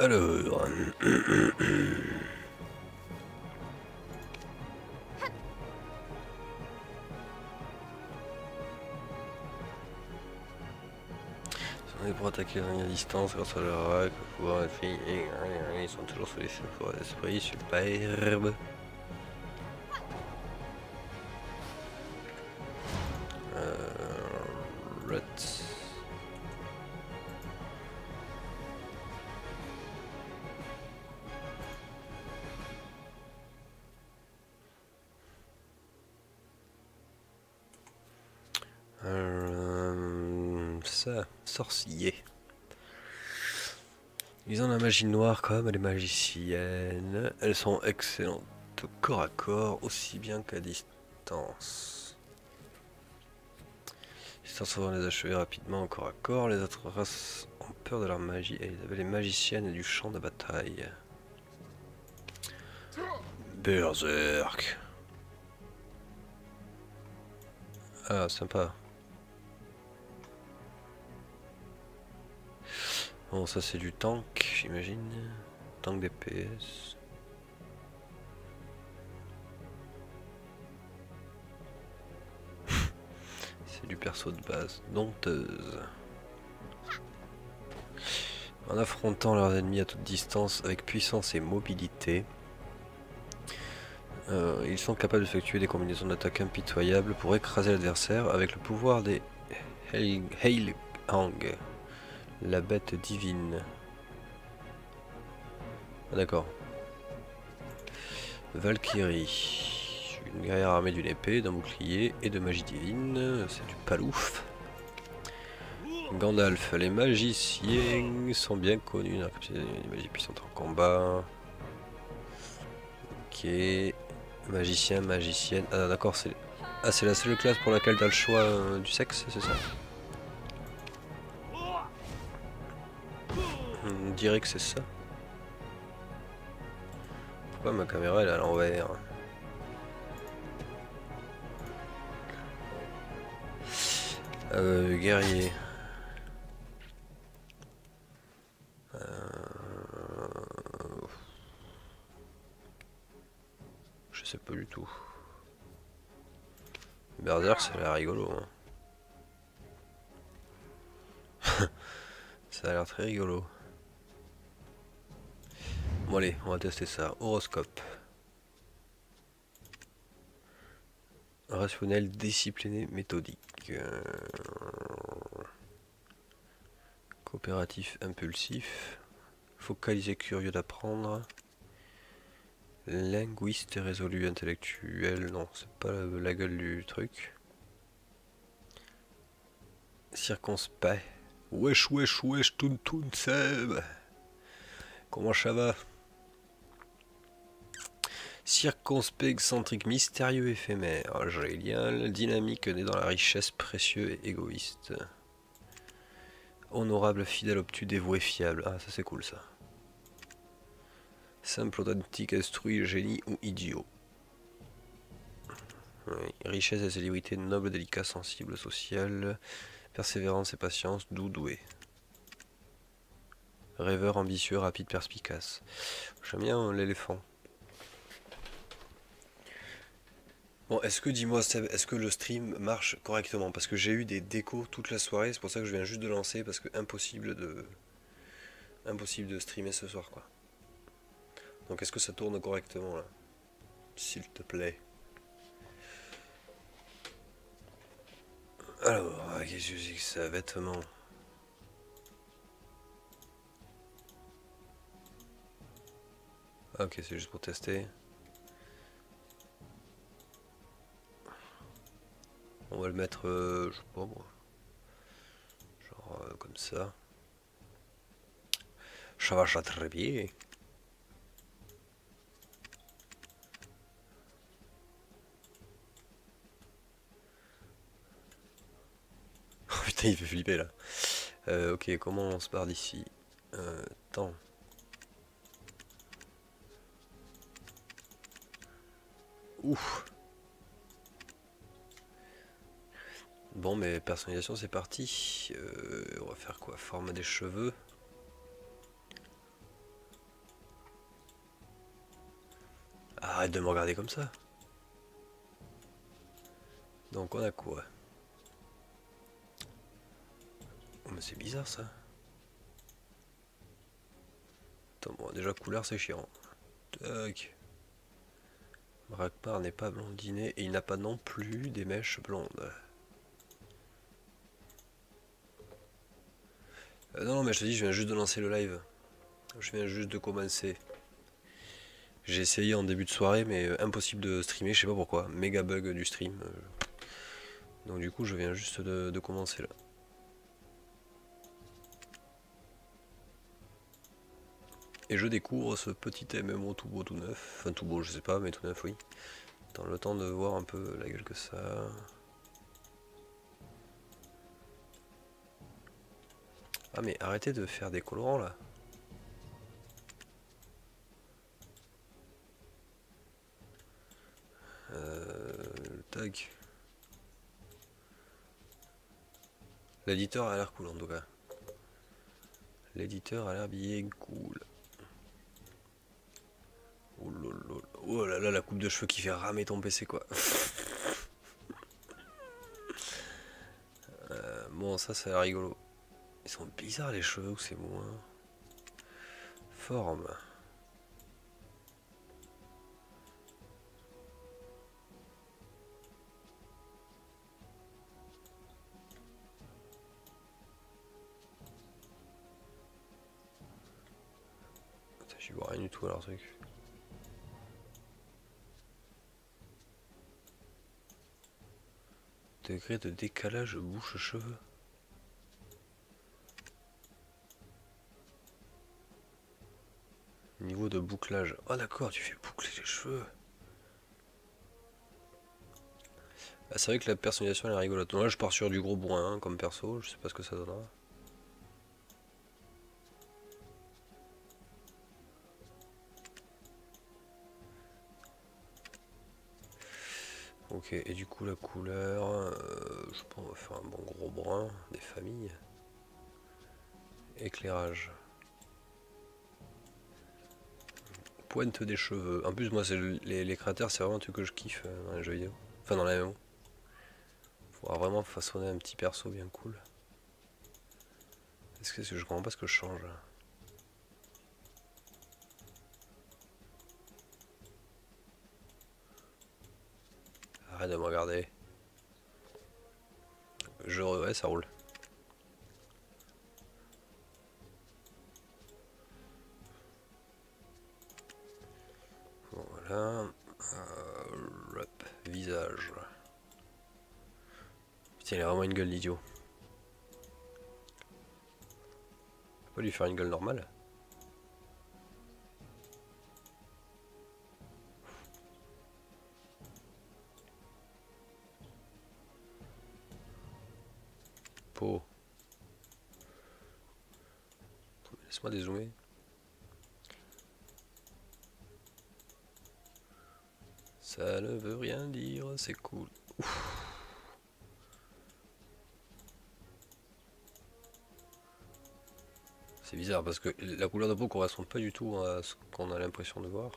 Alors... On est pour attaquer les ennemis à distance grâce à leur hack, pouvoir ils sont toujours sollicitués pour l'esprit, superbe. Let's... ça, sorcier. Ils ont la magie noire comme les magiciennes. Elles sont excellentes corps à corps, aussi bien qu'à distance. Sans savoir les achever rapidement au corps à corps, les autres races ont peur de leur magie et ils avaient les magiciennes du champ de bataille. Berserk. Ah, sympa. Bon, ça c'est du tank, j'imagine. Tank DPS. C'est du perso de base. Dompteuse. En affrontant leurs ennemis à toute distance avec puissance et mobilité, ils sont capables d'effectuer des combinaisons d'attaque impitoyables pour écraser l'adversaire avec le pouvoir des Heilhang, la bête divine. Ah, d'accord. Valkyrie, une guerrière armée d'une épée, d'un bouclier et de magie divine, c'est du palouf. Gandalf, les magiciens sont bien connus dans les magies puissantes en combat. Ok, magicien, magicienne. Ah d'accord, c'est la seule classe pour laquelle tu as le choix du sexe, c'est ça? On dirait que c'est ça. Pourquoi ma caméra elle est à l'envers? Guerrier. Je sais pas du tout. Berserk, ça a l'air rigolo. Hein. Ça a l'air très rigolo. Bon allez, on va tester ça. Horoscope. Rationnel, discipliné, méthodique. Coopératif, impulsif. Focalisé, curieux d'apprendre. Linguiste, résolu, intellectuel. Non, c'est pas la gueule du truc. Circonspect. Wesh, wesh, wesh, toun toun, Seb. Comment ça va? Circonspect, excentrique, mystérieux, éphémère. Génial, dynamique, né dans la richesse, précieux et égoïste. Honorable, fidèle, obtus, dévoué, fiable. Ah, ça c'est cool ça. Simple, authentique, instruit, génie ou idiot. Oui. Richesse et célébrité, noble, délicat, sensible, social. Persévérance et patience, doux, doué. Rêveur, ambitieux, rapide, perspicace. J'aime bien l'éléphant. Bon, est-ce que, dis-moi, Seb, est-ce que le stream marche correctement? Parce que j'ai eu des décos toute la soirée, c'est pour ça que je viens juste de lancer, parce que impossible de streamer ce soir, quoi. Donc est-ce que ça tourne correctement, là? S'il te plaît. Alors, qu'est-ce que c'est que ça? Vêtements. Ok, c'est juste pour tester. On va le mettre, je sais pas moi. Genre comme ça. Ça va très bien. Oh putain, il fait flipper là. Ok, comment on se barre d'ici? Attends. Ouf. Bon, mais personnalisation, c'est parti. On va faire quoi? Forme des cheveux. Arrête de me regarder comme ça. Donc on a quoi? Oh, mais c'est bizarre ça. Attends, bon, déjà couleur c'est chiant. Tac. Brakpar n'est pas blondiné et il n'a pas non plus des mèches blondes. Non, non, mais je te dis, je viens juste de lancer le live. Je viens juste de commencer. J'ai essayé en début de soirée, mais impossible de streamer, je sais pas pourquoi. Méga bug du stream. Donc du coup, je viens juste de commencer là. Et je découvre ce petit MMO tout beau, tout neuf. Enfin tout beau, je sais pas, mais tout neuf, oui. Dans le temps de voir un peu la gueule que ça a. Ah mais arrêtez de faire des colorants là. Tac. L'éditeur a l'air cool en tout cas. L'éditeur a l'air bien cool. Oh, lolo. Oh là là, la coupe de cheveux qui fait ramer ton PC quoi. Bon, ça a l'air rigolo. Ils sont bizarres les cheveux ou c'est moins. Forme. J'y vois rien du tout à leur truc. Degré de décalage bouche-cheveux. Niveau de bouclage. Ah d'accord, tu fais boucler les cheveux. Ah, c'est vrai que la personnalisation elle est rigolote. Donc là je pars sur du gros bourrin hein, comme perso, je sais pas ce que ça donnera. Ok, et du coup la couleur, je pense on va faire un bon gros brun, des familles. Éclairage. Pointe des cheveux. En plus moi les créateurs c'est vraiment un truc que je kiffe dans les jeux vidéo. Enfin dans la MMO. Faudra vraiment façonner un petit perso bien cool. Est-ce que je comprends pas ce que je change là. Arrête de me regarder. Ouais ça roule. Voilà. Visage. Putain, il a vraiment une gueule d'idiot. On peut pas lui faire une gueule normale. Peau. Laisse-moi dézoomer. Ça ne veut rien dire, c'est cool. Ouf. C'est bizarre parce que la couleur de peau correspond pas du tout à ce qu'on a l'impression de voir.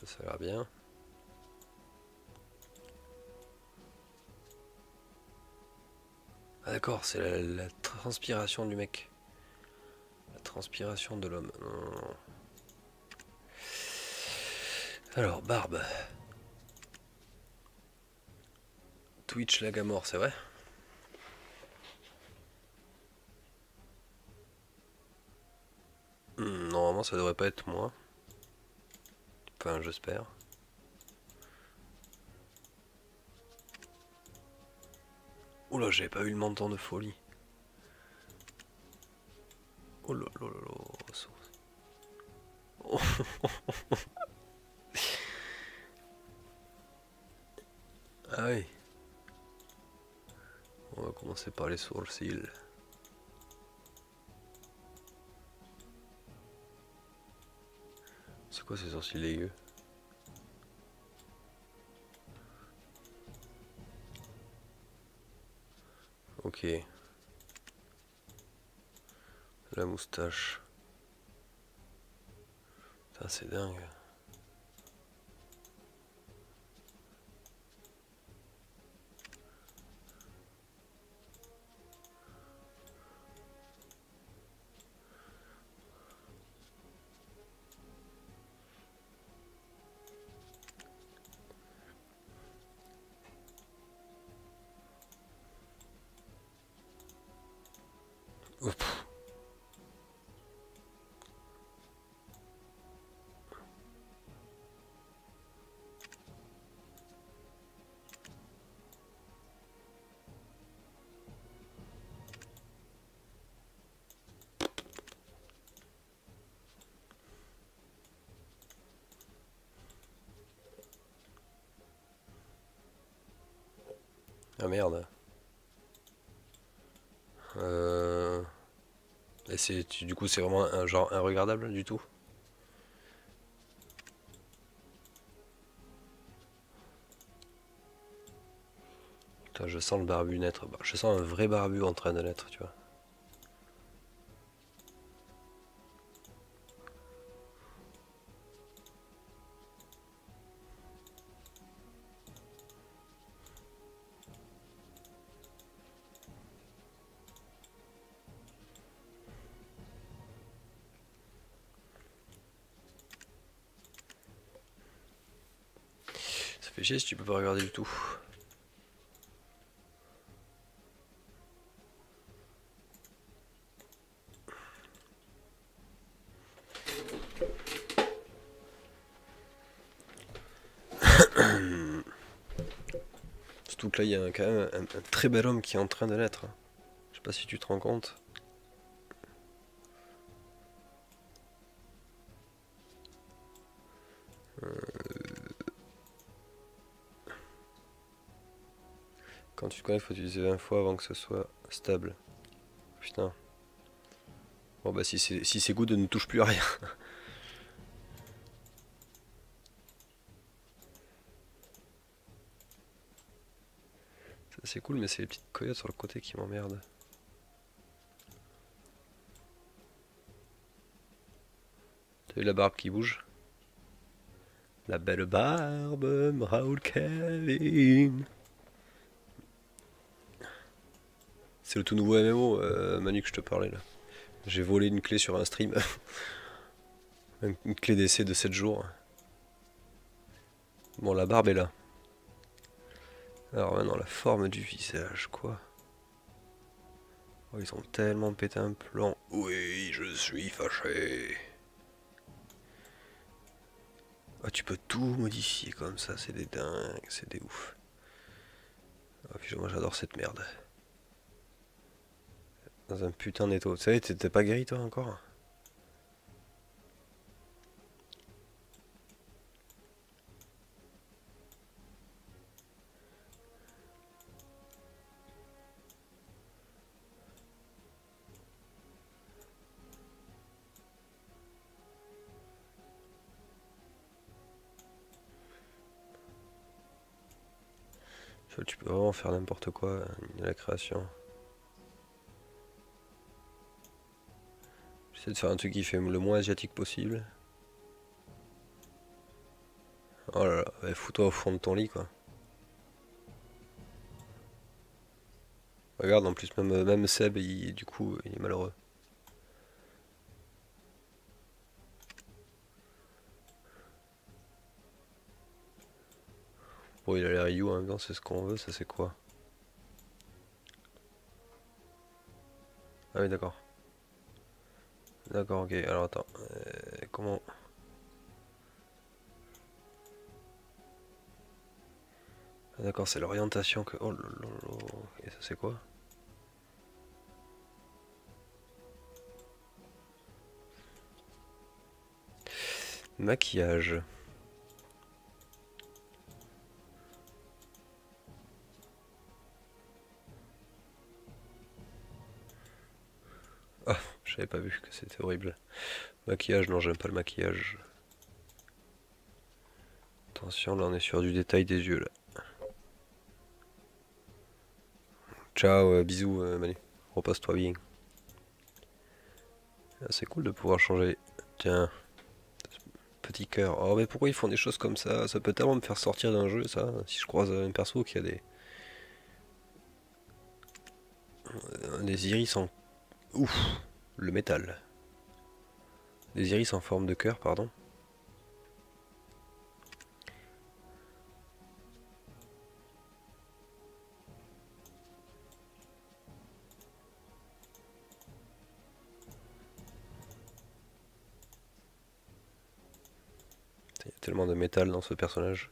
Ça a l'air bien. Ah d'accord, c'est la transpiration du mec. La transpiration de l'homme. Alors, barbe. Twitch lag à mort, c'est vrai? Normalement ça devrait pas être moi. Enfin j'espère. Oula, j'avais pas eu le menton de folie. Oh là là là là. Oh. Ah oui. On va commencer par les sourcils. C'est quoi ces sourcils dégueux? Ok. La moustache. Putain, c'est dingue. Ouf. Ah merde. Et du coup c'est vraiment un genre irregardable du tout. Putain, je sens le barbu naître. Bah, je sens un vrai barbu en train de naître, tu vois. Ça fait chier si tu peux pas regarder du tout. Surtout que là il y a quand même un très bel homme qui est en train de naître. Je sais pas si tu te rends compte. Quand tu te connectes, faut utiliser 20 fois avant que ce soit stable. Putain. Bon bah si c'est good, ne touche plus à rien. Ça c'est cool, mais c'est les petites coyotes sur le côté qui m'emmerdent. T'as vu la barbe qui bouge? La belle barbe, Raoul Kevin. C'est le tout nouveau MMO, Manu, que je te parlais là. J'ai volé une clé sur un stream. Une clé d'essai de 7 jours. Bon, la barbe est là. Alors maintenant, la forme du visage, quoi. Oh, ils ont tellement pété un plan. Oui, je suis fâché. Ah, tu peux tout modifier comme ça, c'est des dingues, c'est des ouf. Ah, puis moi j'adore cette merde. Dans un putain d'étau. Tu sais, t'étais pas guéri toi encore? Tu peux vraiment faire n'importe quoi à la création. J'essaie de faire un truc qui fait le moins asiatique possible. Oh là là, ouais, fous-toi au fond de ton lit quoi. Regarde, en plus même Seb, du coup, il est malheureux. Bon, il a l'air you en même temps, c'est ce qu'on veut, ça c'est quoi? Ah oui, d'accord. D'accord, ok, alors attends. Comment... Ah, d'accord, c'est l'orientation que... Oh lolo. Et ça c'est quoi? Maquillage. Ah, j'avais pas vu que c'était horrible. Maquillage, non, j'aime pas le maquillage. Attention, là on est sur du détail des yeux là. Ciao, bisous Manu. Repose-toi bien. Ah, c'est cool de pouvoir changer. Tiens, petit cœur. Oh mais pourquoi ils font des choses comme ça? Ça peut tellement me faire sortir d'un jeu ça. Si je croise un perso qui a des iris en... Ouf, le métal. Des iris en forme de cœur, pardon. Il y a tellement de métal dans ce personnage.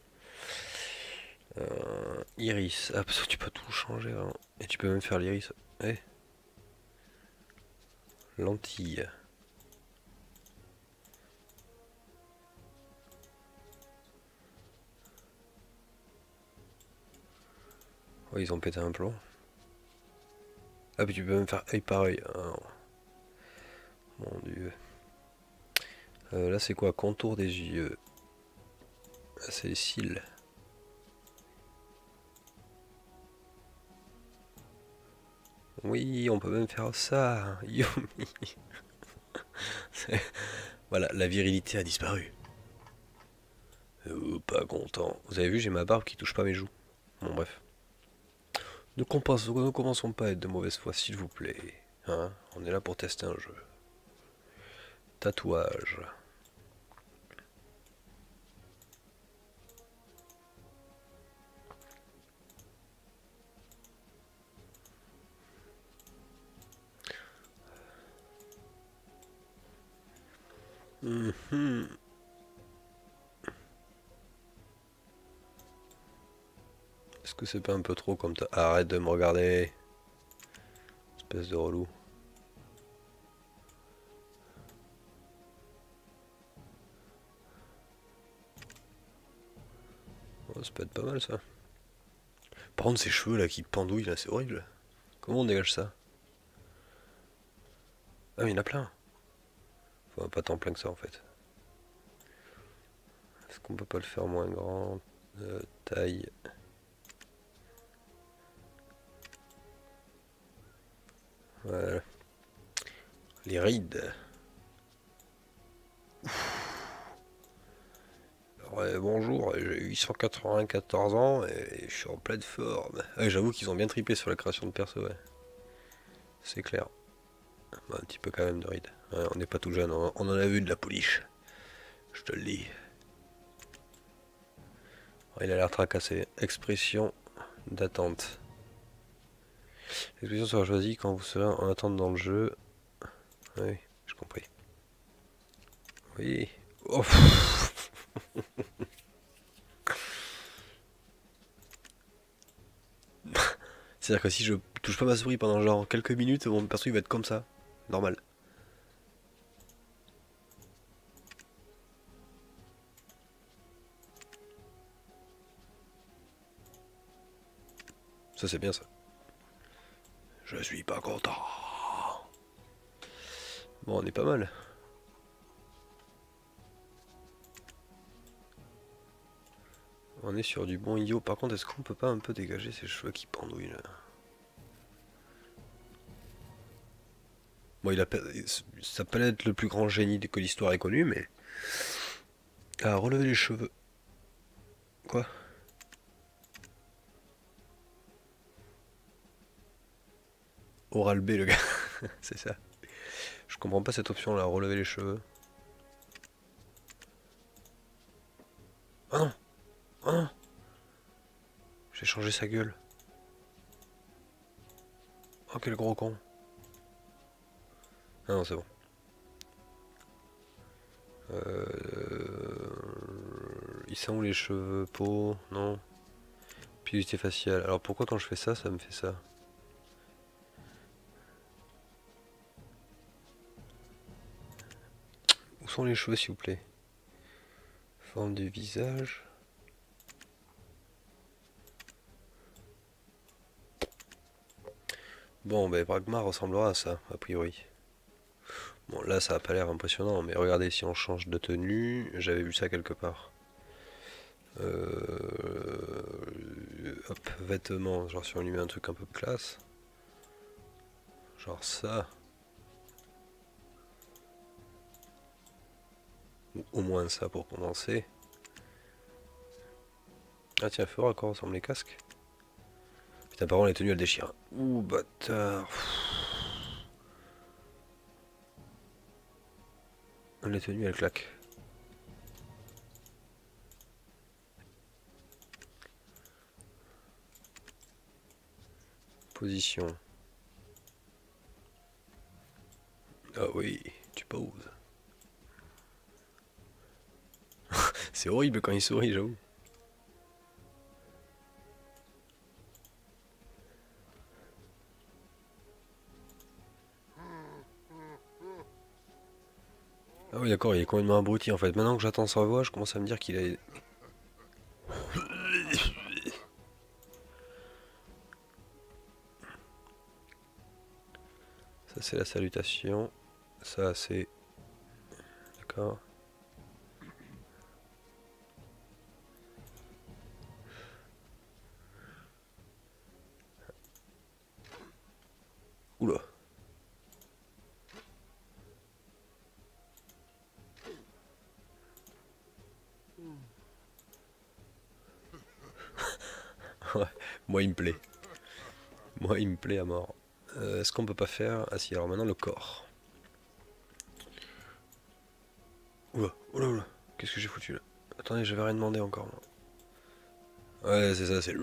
Iris. Ah, parce que tu peux tout changer, hein. Et tu peux même faire l'iris. Eh, lentille. Oh, ils ont pété un plomb. Ah, puis tu peux même faire œil par œil. Ah, mon dieu. Là, c'est quoi? Contour des yeux. Ah, c'est les cils. Oui, on peut même faire ça. Yomi. Voilà, la virilité a disparu. Pas content. Vous avez vu, j'ai ma barbe qui touche pas mes joues. Bon, bref. Ne commençons pas à être de mauvaise foi, s'il vous plaît. Hein, on est là pour tester un jeu. Tatouage. Mhm. Est-ce que c'est pas un peu trop comme ta... Arrête de me regarder. Espèce de relou. Oh, ça peut être pas mal ça. Par contre, ces cheveux là qui pendouillent là, c'est horrible. Comment on dégage ça? Ah, mais il y en a plein. Enfin, pas tant plein que ça en fait. Est-ce qu'on peut pas le faire moins grand? Taille. Voilà. Les rides. Ouais, bonjour, j'ai 894 ans et je suis en pleine forme. Ouais, j'avoue qu'ils ont bien tripé sur la création de perso, ouais. C'est clair. Bah, un petit peu quand même de rides. Ouais, on n'est pas tout jeune, on en a vu de la pouliche. Je te le dis. Il a l'air tracassé. Expression d'attente. L'expression sera choisie quand vous serez en attente dans le jeu. Oui, j'ai compris. Oui. Oh. C'est-à-dire que si je touche pas ma souris pendant genre quelques minutes, mon perso il va être comme ça. Normal. Ça c'est bien ça. Je suis pas content. Bon, on est pas mal. On est sur du bon idiot. Par contre, est-ce qu'on peut pas un peu dégager ces cheveux qui pendouillent là? Bon, ça peut être le plus grand génie que l'histoire ait connu, mais... Ah, relever les cheveux. Quoi? Oral B, le gars. C'est ça. Je comprends pas cette option là, relever les cheveux. Oh non! Oh non! J'ai changé sa gueule. Oh, quel gros con. Ah non, c'est bon. Ils sont où les cheveux? Peau? Non. Pilosité faciale. Alors pourquoi quand je fais ça, ça me fait ça? Où sont les cheveux s'il vous plaît? Forme du visage. Bon, ben Pragma ressemblera à ça, a priori. Bon, là, ça a pas l'air impressionnant, mais regardez, si on change de tenue, j'avais vu ça quelque part. Hop, vêtements, genre si on lui met un truc un peu classe. Genre ça. Ou au moins ça pour commencer. Ah tiens, fort à quoi ressemblent les casques. Putain, par contre, les tenues elles déchirent. Ouh, bâtard. Les tenues elles claquent. Position. Ah oui, tu poses. C'est horrible quand il sourit, j'avoue. Ah oui, d'accord, il est complètement abruti en fait. Maintenant que j'attends sa voix, je commence à me dire qu'il a... Ça c'est la salutation. Ça c'est... D'accord. Oula. Ouais, moi il me plaît. Moi il me plaît à mort. Est-ce qu'on peut pas faire... Ah si, alors maintenant le corps. Oula, oula, oula. Qu'est-ce que j'ai foutu là? Attendez, j'avais rien demandé encore. Moi. Ouais, c'est ça, c'est...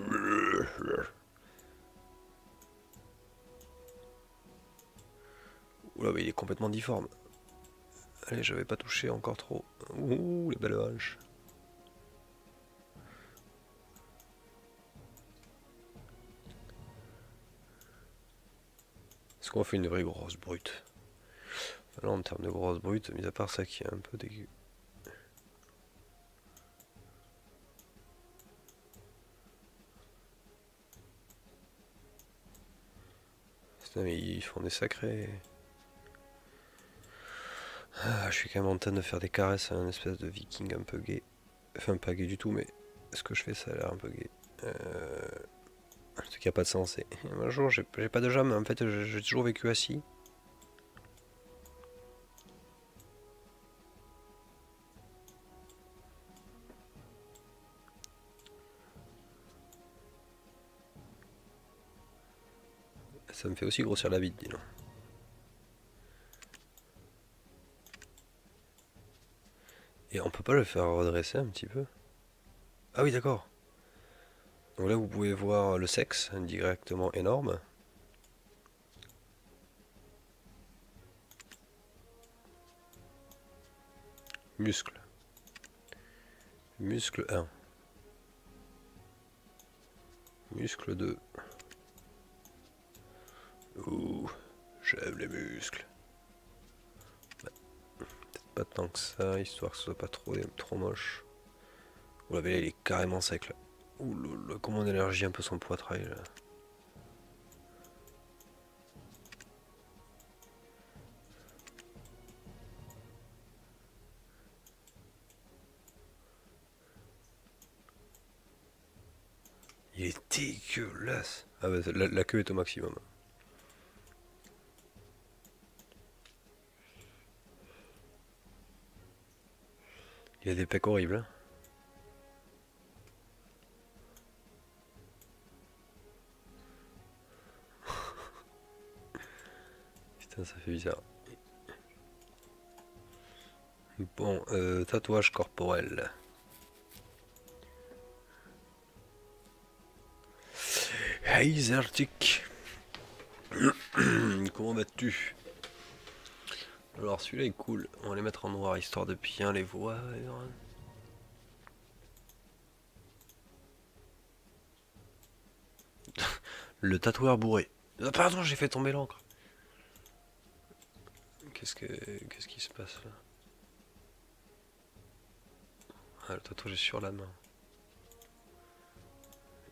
Oula, mais il est complètement difforme. Allez, j'avais pas touché encore trop. Ouh, les belles hanches. Est-ce qu'on fait une vraie grosse brute? Là, en termes de grosse brute, mis à part ça qui est un peu dégueu. Putain, mais ils font des sacrés... Ah, je suis quand même en train de faire des caresses à un espèce de viking un peu gay. Enfin, pas gay du tout, mais ce que je fais, ça a l'air un peu gay. Ce qui a pas de sens, c'est... Un jour, j'ai pas de jambes, en fait, j'ai toujours vécu assis. Ça me fait aussi grossir la bite, dis donc. Et on peut pas le faire redresser un petit peu? Ah oui, d'accord. Donc là, vous pouvez voir le sexe, directement énorme. Muscle. Muscle 1. Muscle 2. Ouh, j'aime les muscles. Peut-être pas tant que ça, histoire que ce soit pas trop moche. Ouh, là, il est carrément sec là. Ouh, comment on élargit un peu son poitrail là. Il est dégueulasse. Ah bah la queue est au maximum. Il y a des pecs horribles. Hein. Putain, ça fait bizarre. Bon, tatouage corporel. Hey Zertic. Comment vas-tu? Alors celui-là est cool. On va les mettre en noir histoire de bien les voir. Le tatoueur bourré. Ah, pardon, j'ai fait tomber l'encre. Qu'est-ce qui se passe là? Ah, le tatouage est sur la main.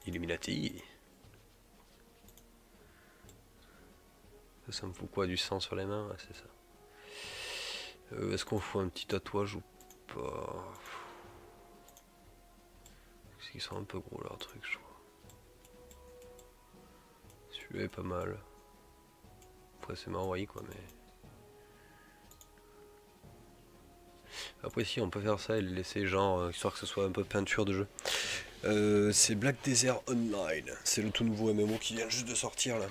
Illuminati. Ça me fout quoi, du sang sur les mains? Ouais, c'est ça. Est-ce qu'on fout un petit tatouage ou pas? Parce qu'ils sont un peu gros leur truc, je crois. Celui-là est pas mal. Après c'est marrant, oui, quoi, mais... Après si on peut faire ça et le laisser genre, histoire que ce soit un peu peinture de jeu. C'est Black Desert Online, c'est le tout nouveau MMO qui vient juste de sortir là.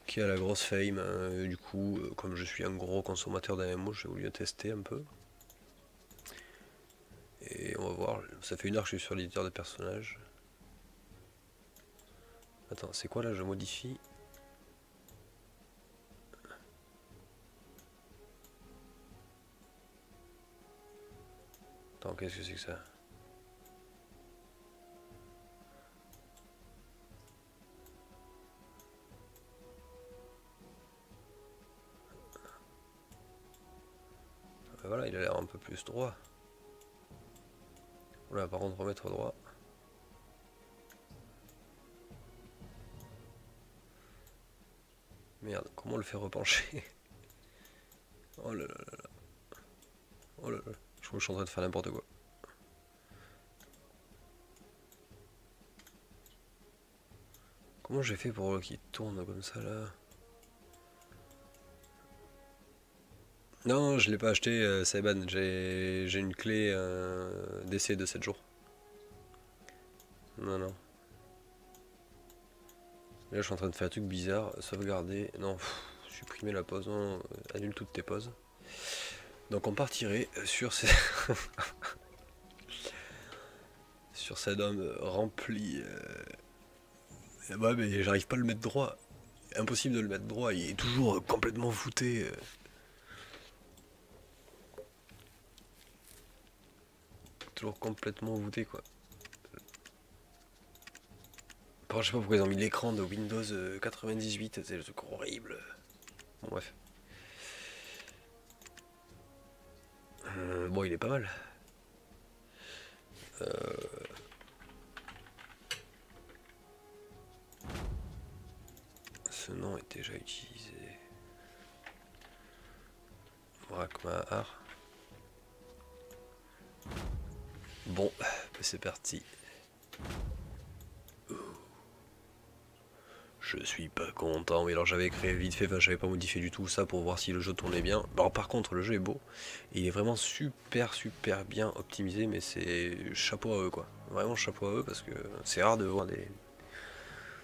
Qui a la grosse fame, du coup, comme je suis un gros consommateur d'MMO, j'ai voulu tester un peu. Et on va voir, ça fait 1 heure que je suis sur l'éditeur de personnages. Attends, c'est quoi là, je modifie. Attends, qu'est-ce que c'est que ça? Voilà, il a l'air un peu plus droit. Voilà, par contre, remettre droit. Merde, comment on le fait repencher? Oh là là là là. Oh là là. Je crois que je suis en train de faire n'importe quoi. Comment j'ai fait pour qu'il tourne comme ça là? Non, je l'ai pas acheté, Saiban. J'ai une clé d'essai de 7 jours. Non, non. Là, je suis en train de faire un truc bizarre. Sauvegarder. Non, supprimer la pause. Non, annule toutes tes pauses. Donc, on partirait sur ces. sur cet homme rempli. Ouais, mais j'arrive pas à le mettre droit. Impossible de le mettre droit. Il est toujours complètement voûté. Toujours complètement voûté quoi. Par je sais pas pourquoi ils ont mis l'écran de Windows 98, c'est le truc horrible. Bon bref. Bon il est pas mal. Ce nom est déjà utilisé. Brakmahar. Bon, c'est parti. Je suis pas content. Oui, alors j'avais créé vite fait, enfin j'avais pas modifié du tout ça pour voir si le jeu tournait bien. Alors par contre le jeu est beau. Il est vraiment super bien optimisé, mais c'est chapeau à eux quoi. Vraiment chapeau à eux parce que c'est rare de voir des...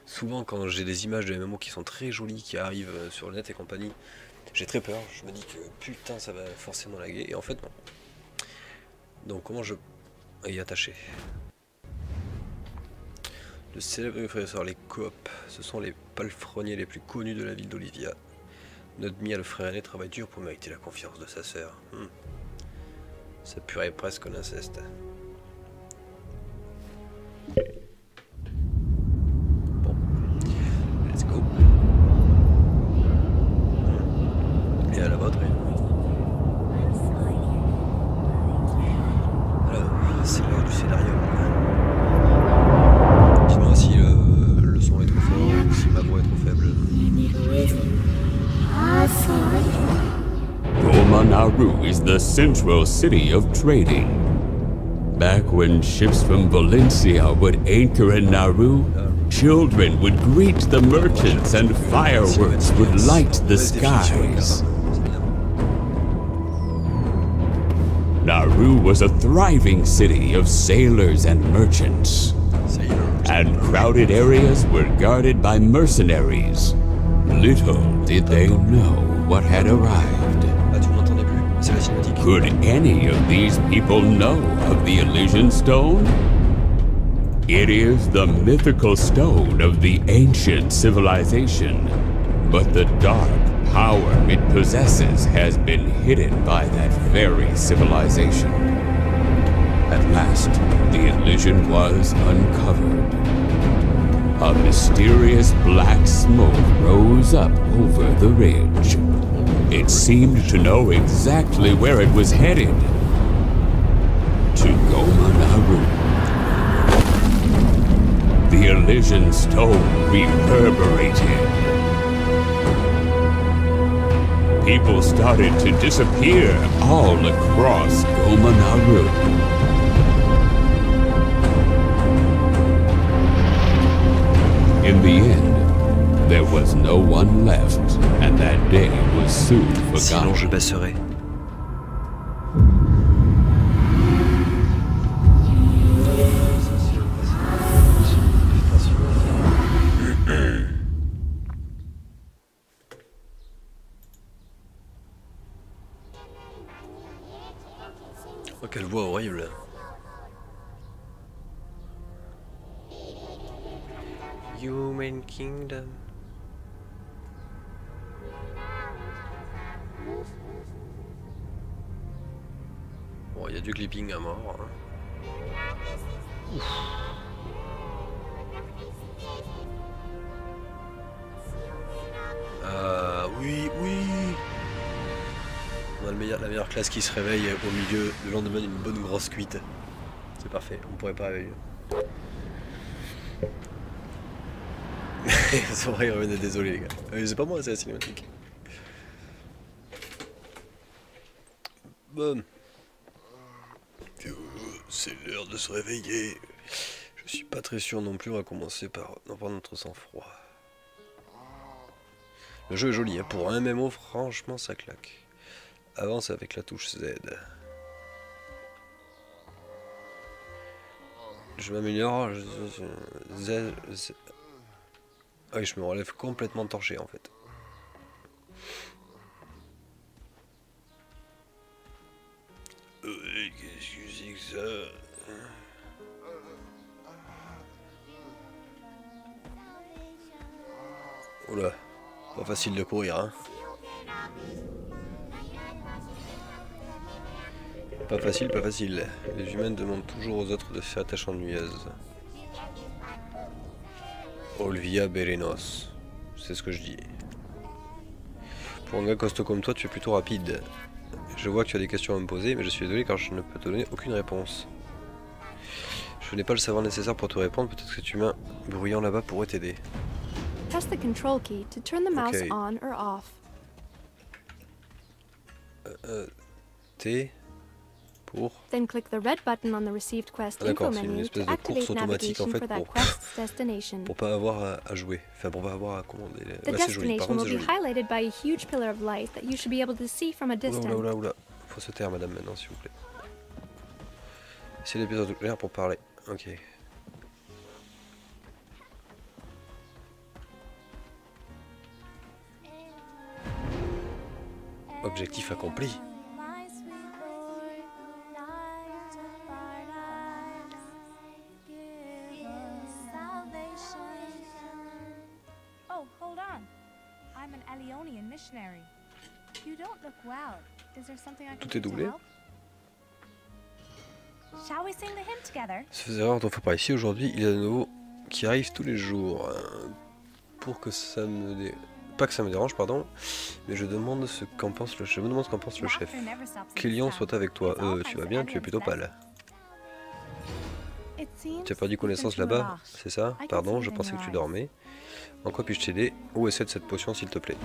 Souvent quand j'ai des images de MMO qui sont très jolies, qui arrivent sur le net et compagnie, j'ai très peur. Je me dis que putain ça va forcément laguer. Et en fait non. Donc comment je... y attacher. Le célèbre professeur, les coops, ce sont les palefreniers les plus connus de la ville d'Olivia. Notre Mia, le frère aîné, travaille dur pour mériter la confiance de sa sœur. Ça purait presque l'inceste. Bon, let's go. Et à la vôtre. Alors, c'est l'heure du scénario. Dis-moi si le son est trop fort ou si ma voix est trop faible. Gomanaru is the central city of trading. Back when ships from Valencia would anchor in Nauru, children would greet the merchants and fireworks would light the skies. Nauru was a thriving city of sailors and merchants. And crowded areas were guarded by mercenaries. Little did they know what had arrived. Could any of these people know of the Elysian Stone? It is the mythical stone of the ancient civilization, but the dark power it possesses has been hidden by that very civilization. At last, the Elysian was uncovered. A mysterious black smoke rose up over the ridge. It seemed to know exactly where it was headed. To Gomanaru. The Elysian Stone reverberated. People started to disappear all across Gomanaru. In the end, there was no one left, and that day was soon forgotten. Sinon je baisserai. Human Kingdom. Bon, il y a du clipping à mort. Hein. Oui, oui. On a la meilleure classe qui se réveille au milieu le lendemain d'une bonne grosse cuite. C'est parfait, on pourrait pas rêver. C'est vrai, désolé les gars. C'est pas moi, c'est la cinématique. Bon. C'est l'heure de se réveiller. Je suis pas très sûr non plus, on va commencer par en prendre notre sang-froid. Le jeu est joli, hein. Pour un MMO, franchement ça claque. Avance avec la touche Z. Je m'améliore. Z. Ah oui, je me relève complètement torché en fait. Qu'est-ce que c'est que ça? Oula, pas facile de courir, hein. Pas facile, pas facile. Les humains demandent toujours aux autres de faire la tâche ennuyeuse. Olvia Berenos, c'est ce que je dis. Pour un gars costaud comme toi, tu es plutôt rapide. Je vois que tu as des questions à me poser, mais je suis désolé car je ne peux te donner aucune réponse. Je n'ai pas le savoir nécessaire pour te répondre, peut-être que tu m'as bruyant là-bas pourrait t'aider. Press the control key to turn the mouse on or off. T pour. Then click the red button on the received quest info menu to activate navigation for that quest's destination. Pour pas avoir à jouer, enfin pour pas avoir à commander. The destination will be highlighted by a huge pillar of light that you should be able to see from a distance. Oula, faut se taire madame maintenant s'il vous plaît. C'est l'épisode clair pour parler. Ok. Objectif accompli. Oh, hold on. I'm an Alionian missionary. You don't look well. Is there something I can do to help? Shall we sing the hymn together? Ça faisait rare d'en faire par ici aujourd'hui. Il y a de nouveau qui arrive tous les jours. Pour que ça me pas que ça me dérange, pardon, mais je demande ce qu'en pense le chef. Je me demande ce qu'en pense le chef. Client soit avec toi. Tu vas bien, tu es plutôt pâle. Tu as perdu connaissance là-bas, c'est ça? Pardon, je pensais que tu dormais. En quoi puis-je t'aider? Où est cette potion, s'il te plaît?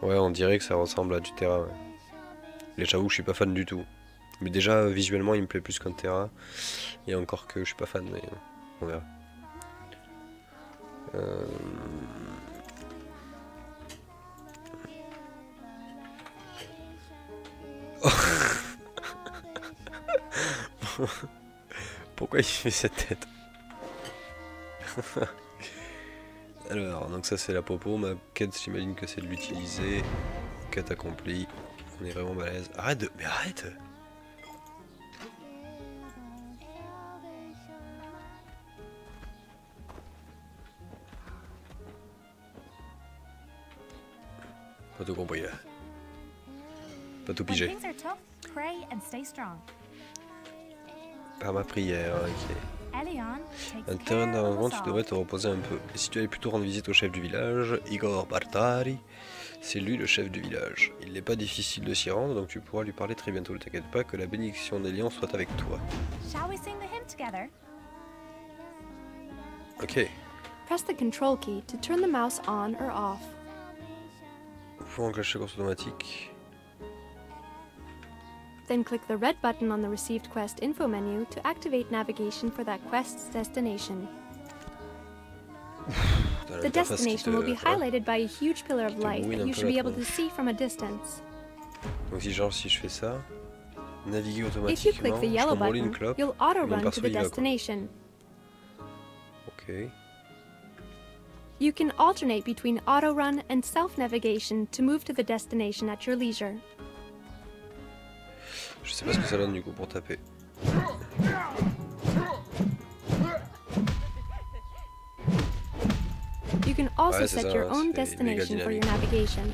Ouais, on dirait que ça ressemble à du Terra. Ouais. Et j'avoue que je suis pas fan du tout. Mais déjà, visuellement, il me plaît plus qu'un Terra. Et encore que je suis pas fan, mais on verra. Pourquoi il fait cette tête? Alors, donc ça c'est la popo, ma quête j'imagine que c'est de l'utiliser. Quête accomplie, on est vraiment balèze. Arrête de... Mais arrête! Pas tout compris là. Pas tout pigé. Par ma prière, ok. Un terrain d'avant, tu devrais te reposer un peu. Et si tu allais plutôt rendre visite au chef du village, Igor Bartari, c'est lui le chef du village. Il n'est pas difficile de s'y rendre, donc tu pourras lui parler très bientôt. Ne t'inquiète pas, que la bénédiction des lions soit avec toi. Ok. Press the control key to turn the mouse on or off. Pour enclencher la course automatique. Then click the red button on the received quest info menu to activate navigation for that quest's destination. The destination will be highlighted by a huge pillar of light that you should be able to see from a distance. Donc si je fais ça, naviguer automatiquement, if you click the yellow button, you'll auto-run to the destination. Ok. You can alternate between auto-run and self-navigation to move to the destination at your leisure. Je sais pas ce que ça donne du coup pour taper. can also Ouais, set ça, your own c'est méga destination for your dynamique. navigation.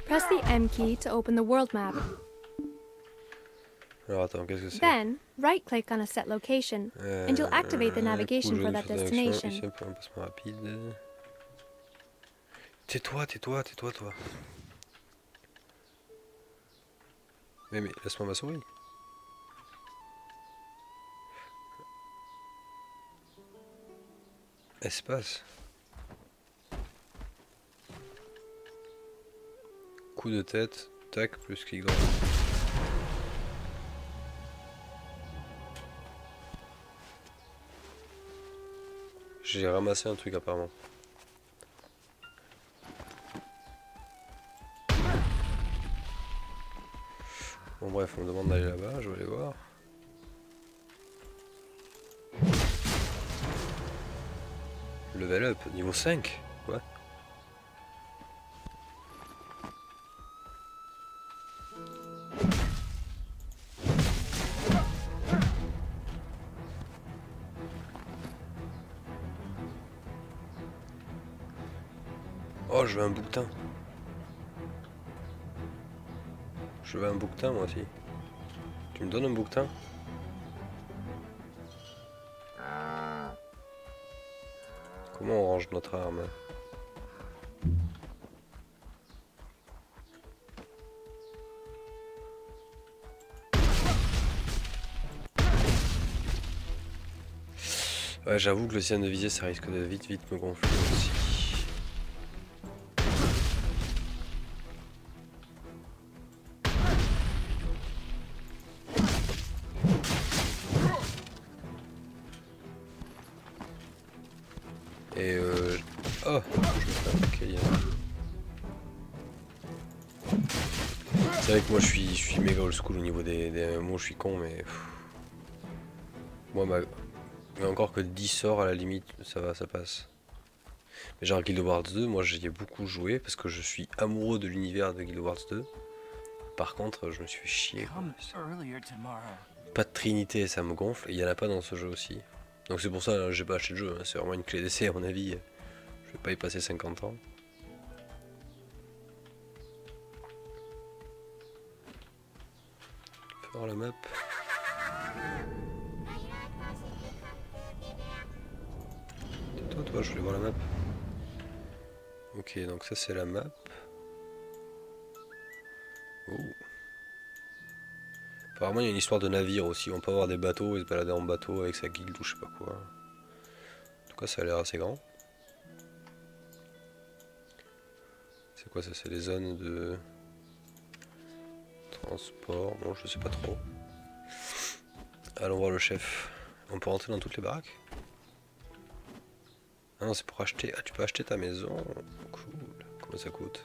Press the M key to open the world map. Alors attends, qu'est-ce que c'est? Then, right-click on a set location, and you'll activate the navigation for that destination. Ici, un passement rapide. Tais-toi, tais-toi, tais-toi, toi. Mais laisse-moi ma souris. Espace. Coup de tête, tac, plus clic droit. J'ai ramassé un truc apparemment. Bon bref, on me demande d'aller là-bas, je vais aller voir. Level up, niveau 5. Ouais. Oh, je veux un bouquetin. Je veux un bouquetin moi aussi. Tu me donnes un bouquetin? Comment on range notre arme? Ouais, j'avoue que le système de visée ça risque de vite me gonfler aussi. Et oh, je me fais attaquer. C'est vrai que moi je suis méga old school au niveau des MMO, je suis con mais... Pff. Moi mais encore que 10 sorts à la limite, ça va, ça passe. Mais genre Guild Wars 2, moi j'y ai beaucoup joué parce que je suis amoureux de l'univers de Guild Wars 2. Par contre, je me suis fait chier. Pas de Trinité, ça me gonfle, et il n'y en a pas dans ce jeu aussi. Donc c'est pour ça que j'ai pas acheté le jeu, hein. C'est vraiment une clé d'essai à mon avis. Je vais pas y passer 50 ans. Faire la map. Toi, je voulais voir la map. Ok, donc ça c'est la map. Oh. Apparemment il y a une histoire de navire aussi, on peut avoir des bateaux et se balader en bateau avec sa guilde ou je sais pas quoi. En tout cas ça a l'air assez grand. C'est quoi ça? C'est les zones de transport, bon je sais pas trop. Allons voir le chef. On peut rentrer dans toutes les baraques? Ah non c'est pour acheter, ah tu peux acheter ta maison, cool. Combien ça coûte?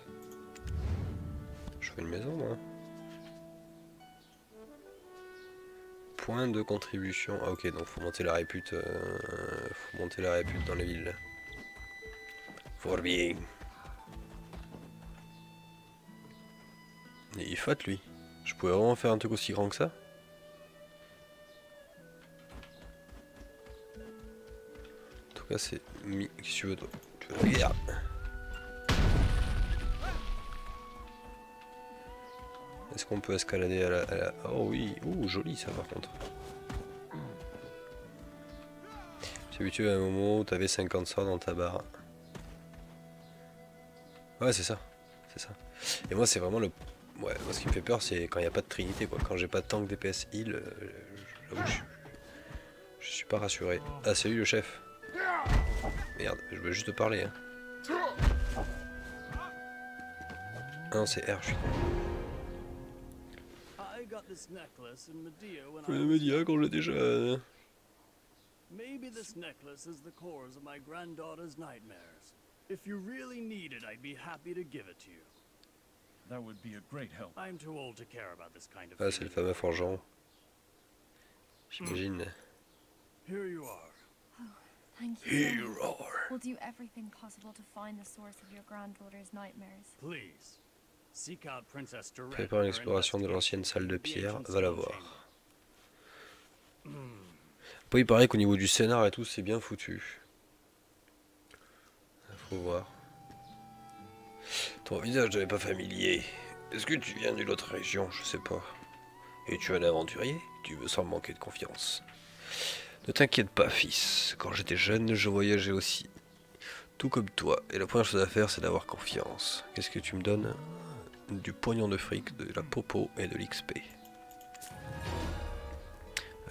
Je fais une maison moi. Point de contribution. Ah ok, donc faut monter la répute. Faut monter la répute dans les villes. Fort bien. Il est fat lui. Je pouvais vraiment faire un truc aussi grand que ça. En tout cas c'est mis. Qu'est-ce que tu veux toi? Tu veux la guerre? Est-ce qu'on peut escalader à la... Oh oui, ouh joli ça par contre. J'ai habitué à un moment où t'avais 50 sorts dans ta barre. Ouais c'est ça, c'est ça. Et moi c'est vraiment le... Ouais, moi ce qui me fait peur c'est quand il n'y a pas de trinité quoi. Quand j'ai pas de tank DPS heal, j'avoue je suis pas rassuré. Ah salut le chef. Merde, je veux juste te parler hein. Ah non c'est R, je suis con. Média quand j'étais jeune. Maybe this necklace is the cause of my granddaughter's nightmares. If you really need it, I'd be happy to give it to you. That would be a great help. I'm too old to care about this kind of Ah c'est le fameux forgeron. J'imagine. Here you are. Oh, thank you. Here you are. We'll do everything possible to find the source of your granddaughter's nightmares. Please. Seek out Princess Dorette. Prépare une exploration de l'ancienne salle de pierre, va la voir. Après, il paraît qu'au niveau du scénar et tout, c'est bien foutu. Faut voir. Ton visage n'est pas familier. Est-ce que tu viens d'une autre région? Je sais pas. Et tu es un aventurier? Tu veux sans manquer de confiance. Ne t'inquiète pas, fils. Quand j'étais jeune, je voyageais aussi. Tout comme toi. Et la première chose à faire, c'est d'avoir confiance. Qu'est-ce que tu me donnes? Du pognon de fric, de la popo et de l'XP.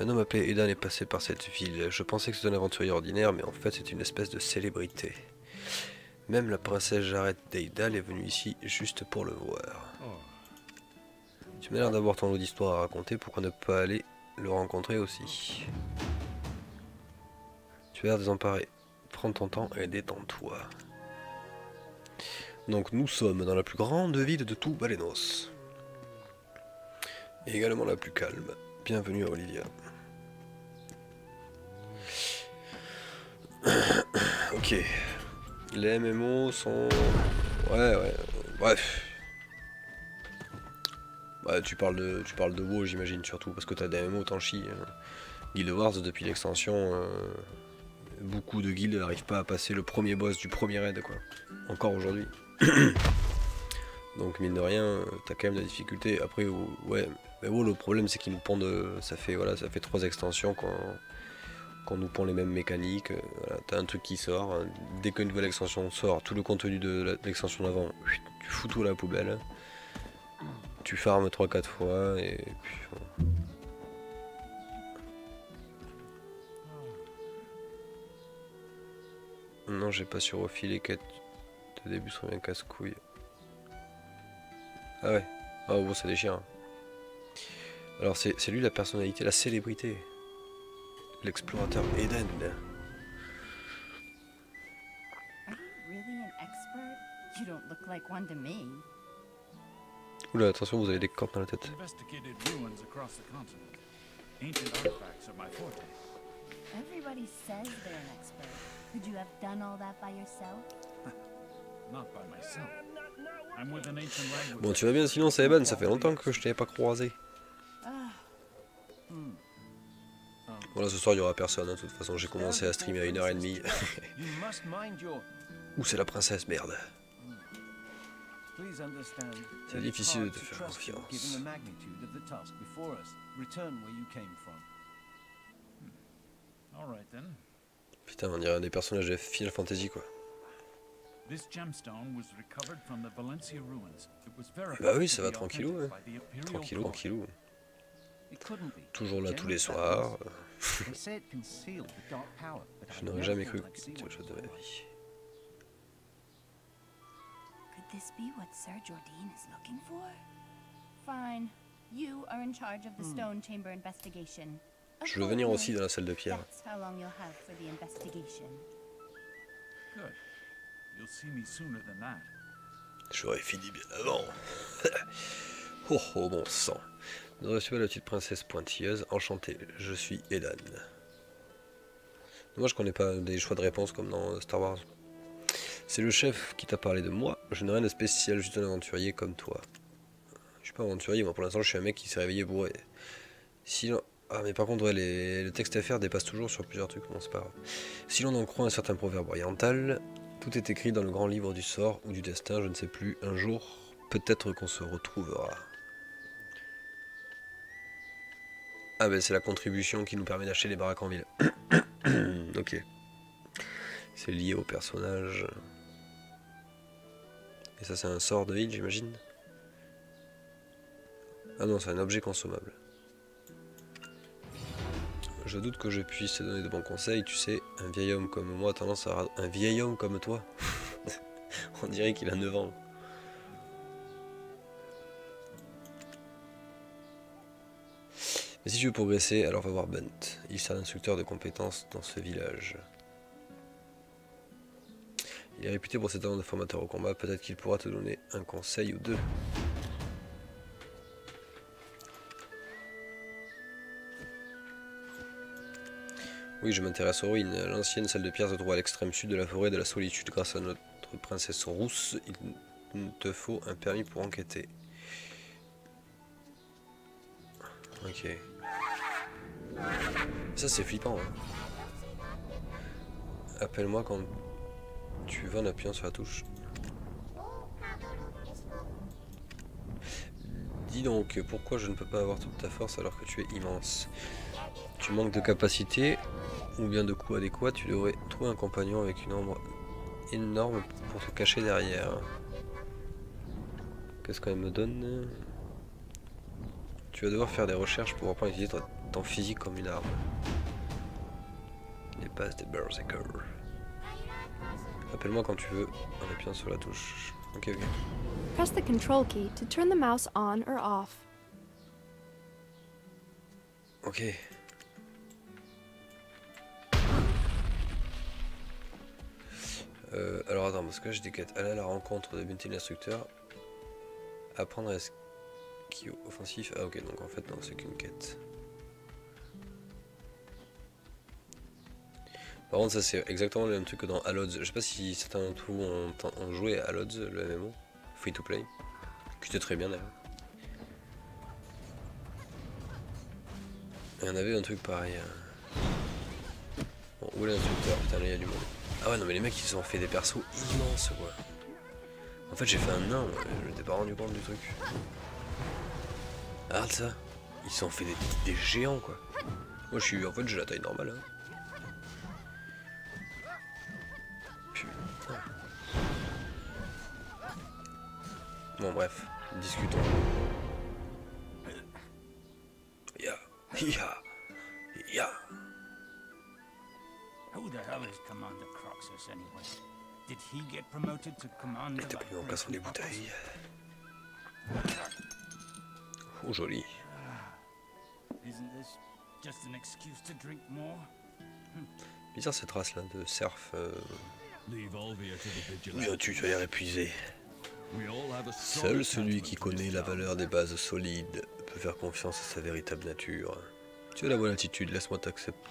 Un homme appelé Edan est passé par cette ville. Je pensais que c'était un aventurier ordinaire, mais en fait c'est une espèce de célébrité. Même la princesse Jared Deidal est venue ici juste pour le voir. Tu m'as l'air d'avoir ton lot d'histoire à raconter, pourquoi ne pas aller le rencontrer aussi? Tu as l'air désemparé. Prends ton temps et détends-toi. Donc nous sommes dans la plus grande ville de tout Balenos. Et également la plus calme. Bienvenue à Olivia. Ok. Les MMO sont... Ouais. Bref. Ouais, tu parles de WoW, j'imagine, surtout, parce que t'as des MMO, t'en chies. Guild Wars, depuis l'extension, beaucoup de guildes n'arrivent pas à passer le premier boss du premier raid, quoi. Encore aujourd'hui. Donc, mine de rien, t'as quand même de la difficulté. Après, ouais, mais WoW, le problème, c'est qu'ils nous pondent... ça fait 3 extensions qu'on nous pond les mêmes mécaniques. Voilà, t'as un truc qui sort, hein. Dès qu'une nouvelle extension sort, tout le contenu de l'extension d'avant, tu fous tout à la poubelle. Tu farmes 3-4 fois et puis... Bon. Non, j'ai pas surrefilé les quêtes de début sont bien casse-couilles. Ah ouais, ah bon, ça déchire. Hein. Alors c'est lui la personnalité, la célébrité. L'explorateur Eden. Oula, attention, vous avez des cordes dans la tête. Everybody says they're an expert. Could you have done all that by yourself? Not by myself. I'm with an ancient language. Bon, tu vas bien sinon, c'est Eban, ça fait longtemps que je t'avais pas croisé. Voilà, ce soir il y aura personne, hein. De toute façon j'ai commencé à streamer à 1h30. Ouh, c'est la princesse, merde. C'est difficile de te faire confiance. Putain, on dirait un des personnages de Final Fantasy, quoi. Bah oui, ça va tranquillou, hein. Tranquillou. Toujours là tous les soirs. Je n'aurais jamais cru que c'était autre chose de ma vie. Could this be what Sir Jordine is looking for? Fine. You are in charge of the Stone Chamber investigation. Je veux venir aussi dans la salle de pierre. That's how long you'll have for the investigation. Good. You'll see me sooner than that. J'aurais fini bien avant. Oh bon sang. Nous recevons la petite princesse pointilleuse. Enchantée, je suis Edan. Moi je connais pas des choix de réponse comme dans Star Wars. C'est le chef qui t'a parlé de moi. Je n'ai rien de spécial, juste un aventurier comme toi. Je suis pas aventurier, moi pour l'instant je suis un mec qui s'est réveillé bourré. Sinon... Ah mais par contre ouais, le texte FR dépasse toujours sur plusieurs trucs, bon c'est pas grave. Si l'on en croit un certain proverbe oriental, tout est écrit dans le grand livre du sort ou du destin, je ne sais plus, un jour, peut-être qu'on se retrouvera. Ah ben c'est la contribution qui nous permet d'acheter les baraques en ville. Ok. C'est lié au personnage. Et ça c'est un sort de ville j'imagine. Ah non c'est un objet consommable. Je doute que je puisse te donner de bons conseils, tu sais, un vieil homme comme moi a tendance à... Un vieil homme comme toi. On dirait qu'il a 9 ans. Mais si tu veux progresser, alors va voir Bunt. Il sert d'instructeur de compétences dans ce village. Il est réputé pour ses talents de formateur au combat, peut-être qu'il pourra te donner un conseil ou deux. Oui, je m'intéresse aux ruines. L'ancienne salle de pierre se trouve à l'extrême sud de la forêt de la solitude. Grâce à notre princesse rousse, il te faut un permis pour enquêter. Ok. Ça c'est flippant. Hein. Appelle-moi quand tu vas en appuyant sur la touche. Dis donc, pourquoi je ne peux pas avoir toute ta force alors que tu es immense? Tu manques de capacité ou bien de coups adéquats, tu devrais trouver un compagnon avec une ombre énorme pour te cacher derrière. Qu'est-ce qu'elle me donne? Tu vas devoir faire des recherches pour apprendre à utiliser ton physique comme une arme. Les bases des Berserker. Appelle-moi quand tu veux en appuyant sur la touche. Ok, ok. Press the control key to turn the mouse on or off. Ok. Alors attends, parce que là j'ai des quêtes. Aller à la rencontre de Bunty l'instructeur. Apprendre à ski offensif. Ah ok, donc en fait non, c'est qu'une quête. Par contre ça c'est exactement le même truc que dans Allods. Je sais pas si certains d'entre vous ont joué à Allods, le MMO. Free to play. Qui était très bien d'ailleurs. Il y en avait un truc pareil. Bon, où est l'instructeur? Putain là il y a du monde. Ah ouais non mais les mecs ils se sont fait des persos immenses quoi. En fait j'ai fait un nain, je m'étais pas rendu compte du truc. Regarde ça. Ils se sont fait des géants quoi. Moi en fait j'ai la taille normale hein. Putain. Bon bref, discutons. Ya. Who the hell is Commander Croxus anyway? Did he get promoted to commander? T'as pris en cassant les bouteilles. Oh joli. Isn't this just an excuse to drink more? Bizarre cette race là de serf. Viens-tu, tu as l'air épuisé. Seul celui qui connaît la valeur des bases solides peut faire confiance à sa véritable nature. Tu as la bonne attitude, laisse-moi t'accepter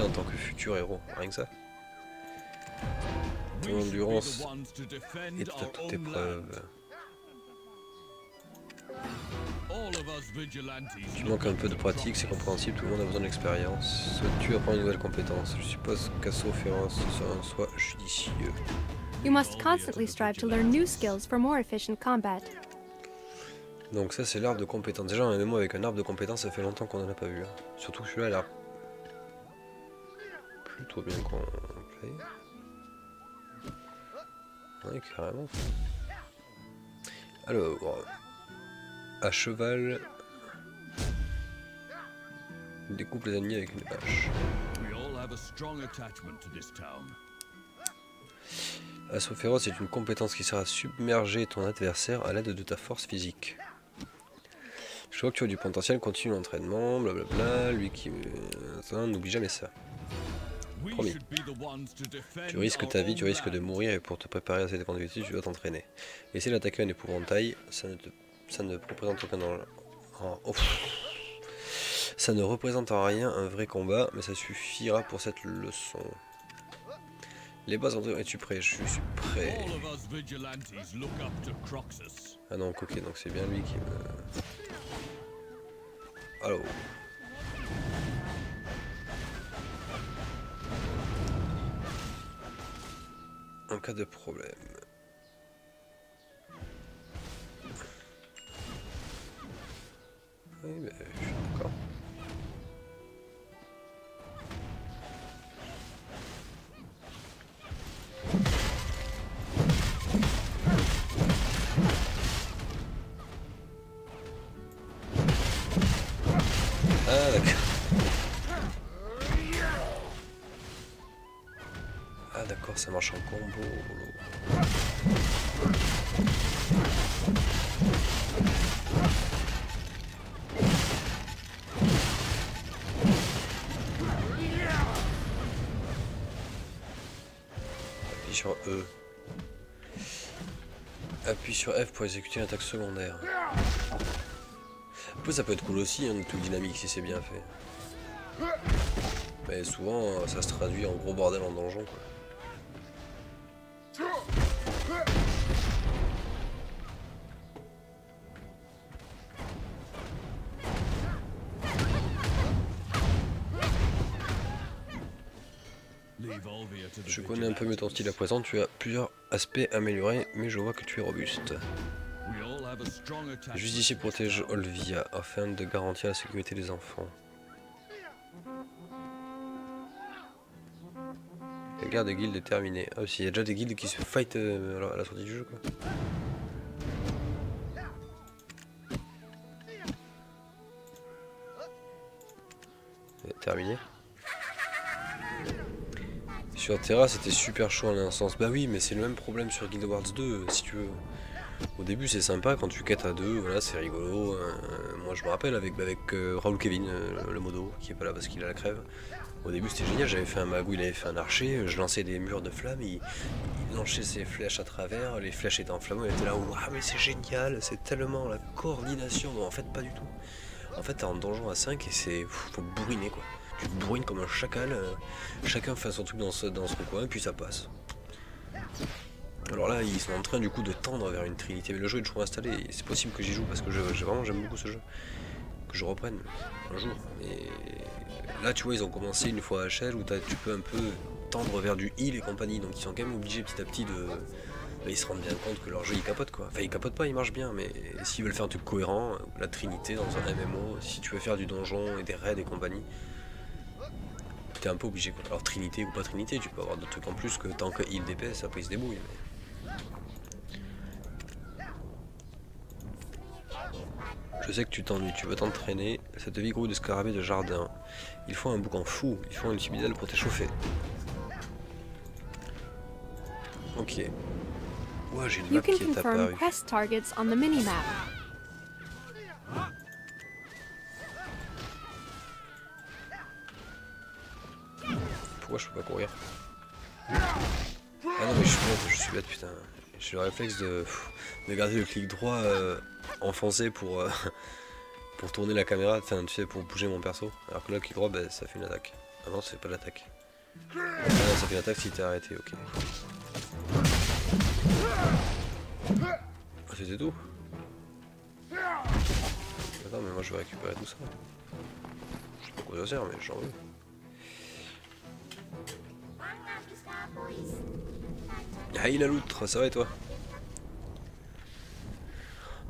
en tant que futur héros, rien que ça. Ton endurance est à toute épreuve. Tu manques un peu de pratique, c'est compréhensible, tout le monde a besoin d'expérience. Souhaites-tu apprendre une nouvelle compétence? Je suppose qu'assaut féroce sera un choix judicieux. You must constantly strive to learn new skills for more efficient combat. Donc ça c'est l'arbre de compétences. Déjà un MMO avec un arbre de compétences, ça fait longtemps qu'on en a pas vu. Hein. Surtout que celui-là a l'air plutôt bien complet. Ouais carrément. Alors, à cheval, découpe les ennemis avec une hache. Assaut féroce est une compétence qui sert à submerger ton adversaire à l'aide de ta force physique. Je vois que tu as du potentiel, continue l'entraînement, blablabla, lui qui... n'oublie jamais ça. Promis. Tu risques ta vie, tu risques de mourir et pour te préparer à cette éventualité, tu dois t'entraîner. Essayer d'attaquer un épouvantail, ça ne représente aucun danger. Oh. Ça ne représente en rien un vrai combat, mais ça suffira pour cette leçon. Les bases en es-tu prêt? Je suis prêt. Ah non, ok, donc c'est bien lui qui me... Allô. En cas de problème. Oui, mais je suis d'accord. Ah d'accord. Ah d'accord, ça marche en combo. Appuie sur E. Appuie sur F pour exécuter une attaque secondaire. Après ça peut être cool aussi, un truc dynamique si c'est bien fait. Mais souvent ça se traduit en gros bordel en donjon quoi. Je connais un peu mieux ton style à présent, tu as plusieurs aspects améliorés, mais je vois que tu es robuste. Juste ici protège Olvia afin de garantir la sécurité des enfants. La guerre des guildes est terminée. Ah si, il y a déjà des guildes qui se fight à la sortie du jeu quoi. Terminé. Sur Terra c'était super chaud en un sens. Bah oui mais c'est le même problème sur Guild Wars 2 si tu veux. Au début c'est sympa quand tu quêtes à deux, voilà c'est rigolo. Moi je me rappelle avec Raoul Kevin, le modo, qui est pas là parce qu'il a la crève. Au début c'était génial, j'avais fait un magou, il avait fait un archer, je lançais des murs de flammes, il lançait ses flèches à travers, les flèches étaient enflammées, il était là, waouh mais c'est génial, c'est tellement la coordination. Non en fait pas du tout. En fait t'es en donjon à 5 et c'est... faut bourriner quoi. Tu bourrines comme un chacal, chacun fait son truc dans son coin et puis ça passe. Alors là ils sont en train du coup de tendre vers une trinité, mais le jeu est toujours installé et c'est possible que j'y joue parce que vraiment j'aime beaucoup ce jeu. Que je reprenne un jour. Et là tu vois ils ont commencé une fois à HL où tu peux un peu tendre vers du heal et compagnie, donc ils sont quand même obligés petit à petit de... Ils se rendent bien compte que leur jeu il capote quoi. Enfin il capote pas, il marche bien, mais s'ils veulent faire un truc cohérent, la trinité dans un MMO, si tu veux faire du donjon et des raids et compagnie, t'es un peu obligé quoi. Alors trinité ou pas trinité, tu peux avoir d'autres trucs en plus que tant que heal DPS, après ils se débrouillent. Mais... Je sais que tu t'ennuies, tu veux t'entraîner, cette vie grouille de scarabées de jardin. Il faut un boucan fou, il faut un ultimidal pour t'échauffer. Ok. Ouah, j'ai une map qui est apparue. Pourquoi je peux pas courir? Ah non mais je suis bête putain. J'ai le réflexe de garder le clic droit enfoncé pour tourner la caméra, enfin tu sais pour bouger mon perso. Alors que là le clic droit ça fait une attaque. Ah non c'est pas l'attaque. Ah non, ça fait une attaque si t'es arrêté, ok. Ah c'était tout? Attends mais moi je vais récupérer tout ça. Je sais pas quoi ça sert mais j'en veux. Ah il a l'outre, ça va et toi?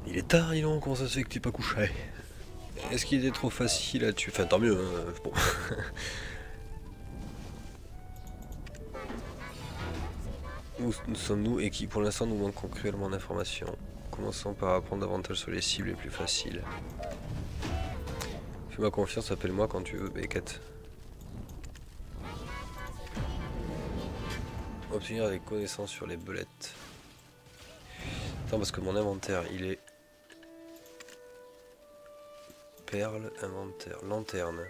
Il est tard dis donc, comment ça se fait que t'es pas couché? Est-ce qu'il était trop facile à tuer? Enfin tant mieux hein, bon. Où sommes-nous et qui pour l'instant nous manquons cruellement d'informations. Commençons par apprendre davantage sur les cibles les plus faciles. Fais-moi confiance, appelle-moi quand tu veux, Beckett. Obtenir des connaissances sur les belettes. Attends parce que mon inventaire il est... Perle, inventaire, lanterne.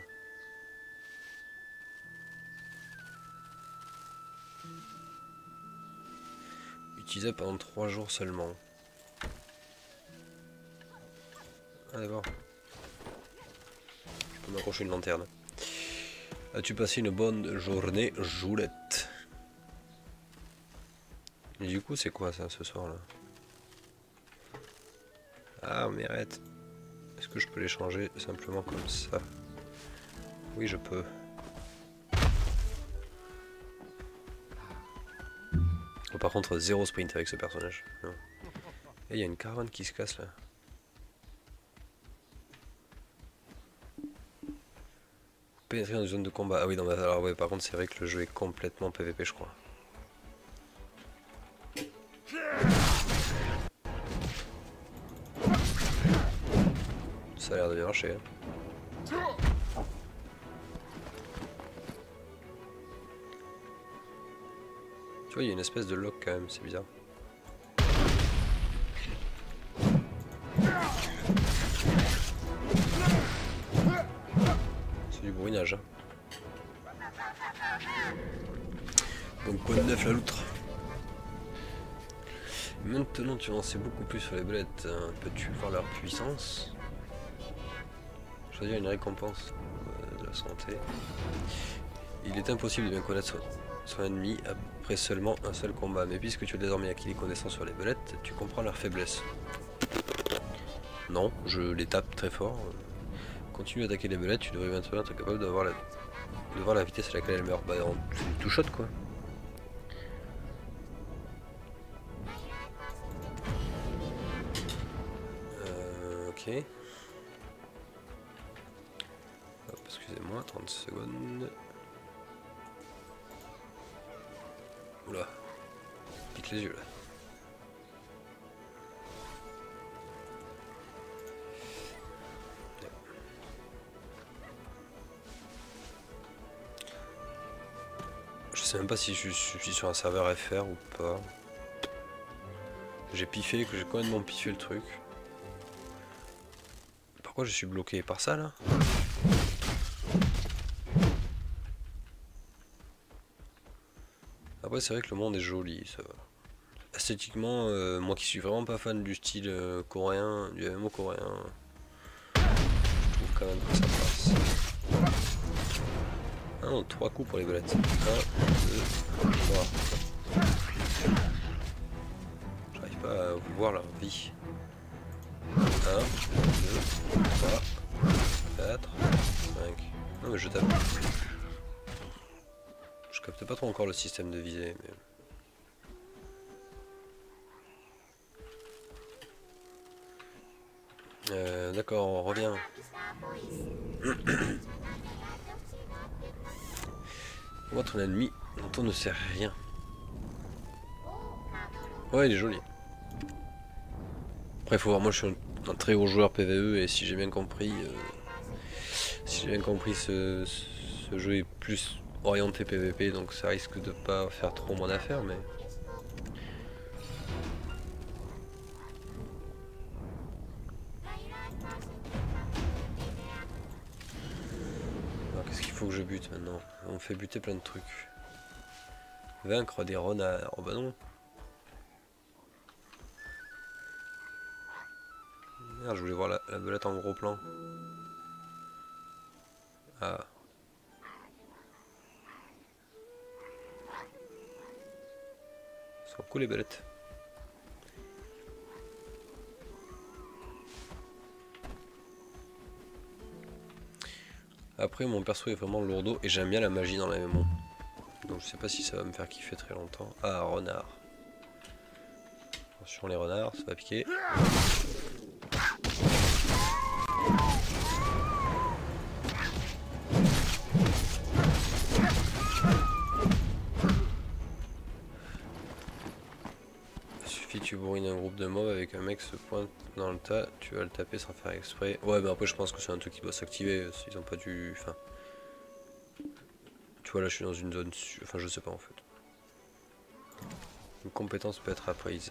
Utilisé pendant 3 jours seulement. Ah d'accord. Je peux m'accrocher une lanterne. As-tu passé une bonne journée, Joulette? Et du coup c'est quoi ça ce soir là? Ah mais arrête. Est-ce que je peux les changer simplement comme ça? Oui je peux. Oh, par contre 0 sprint avec ce personnage. Et il y a une caravane qui se casse là. Pénétrer dans une zone de combat. Ah oui non mais alors ouais par contre c'est vrai que le jeu est complètement PVP je crois. Ça a l'air de bien marcher. Hein. Tu vois, il y a une espèce de lock quand même, c'est bizarre. C'est du bourrinage. Hein. Donc quoi de neuf la loutre? Maintenant tu en sais beaucoup plus sur les belettes. Hein. Peux-tu voir leur puissance? Choisir une récompense de la santé. Il est impossible de bien connaître son ennemi après seulement un seul combat, mais puisque tu as désormais acquis des connaissances sur les belettes, tu comprends leurs faiblesses. Non, je les tape très fort. Continue à attaquer les belettes, tu devrais maintenant être capable d'avoir de voir la vitesse à laquelle elle meurt. Bah on tout shot quoi. Ok. Hop, excusez-moi, 30 secondes. Oula, pique les yeux là. Je sais même pas si je suis sur un serveur FR ou pas. J'ai piffé, que j'ai complètement piffé le truc. Pourquoi je suis bloqué par ça là? Après c'est vrai que le monde est joli, ça va. Esthétiquement, moi qui suis vraiment pas fan du style coréen, du MMO coréen, je trouve quand même que ça passe. Ah non, 3 coups pour les belettes. 1, 2, 3. J'arrive pas à voir leur vie. 1, 2, 3, 4, 5. Non mais je tape. Je capte pas trop encore le système de visée, mais... D'accord, on revient. Votre ennemi dont on ne sait rien. Ouais, il est joli. Après, il faut voir, moi je suis un très gros joueur PvE et si j'ai bien compris, ce jeu est plus orienté PvP, donc ça risque de pas faire trop mon affaire, mais... Qu'est-ce qu'il faut que je bute maintenant? On me fait buter plein de trucs. Vaincre des renards. Oh bah non. Merde, je voulais voir la belette en gros plan. Ah. Elles sont cool les belettes. Après mon perso est vraiment lourdeau et j'aime bien la magie dans la MMO. Donc je sais pas si ça va me faire kiffer très longtemps. Ah, renard. Attention les renards, ça va piquer. Il suffit que tu bourrines un groupe de mobs avec un mec se pointe dans le tas, tu vas le taper sans faire exprès. Ouais, mais après je pense que c'est un truc qui doit s'activer, ils ont pas dû... Enfin... Tu vois là je suis dans une zone... Enfin je sais pas en fait. Une compétence peut être apprise.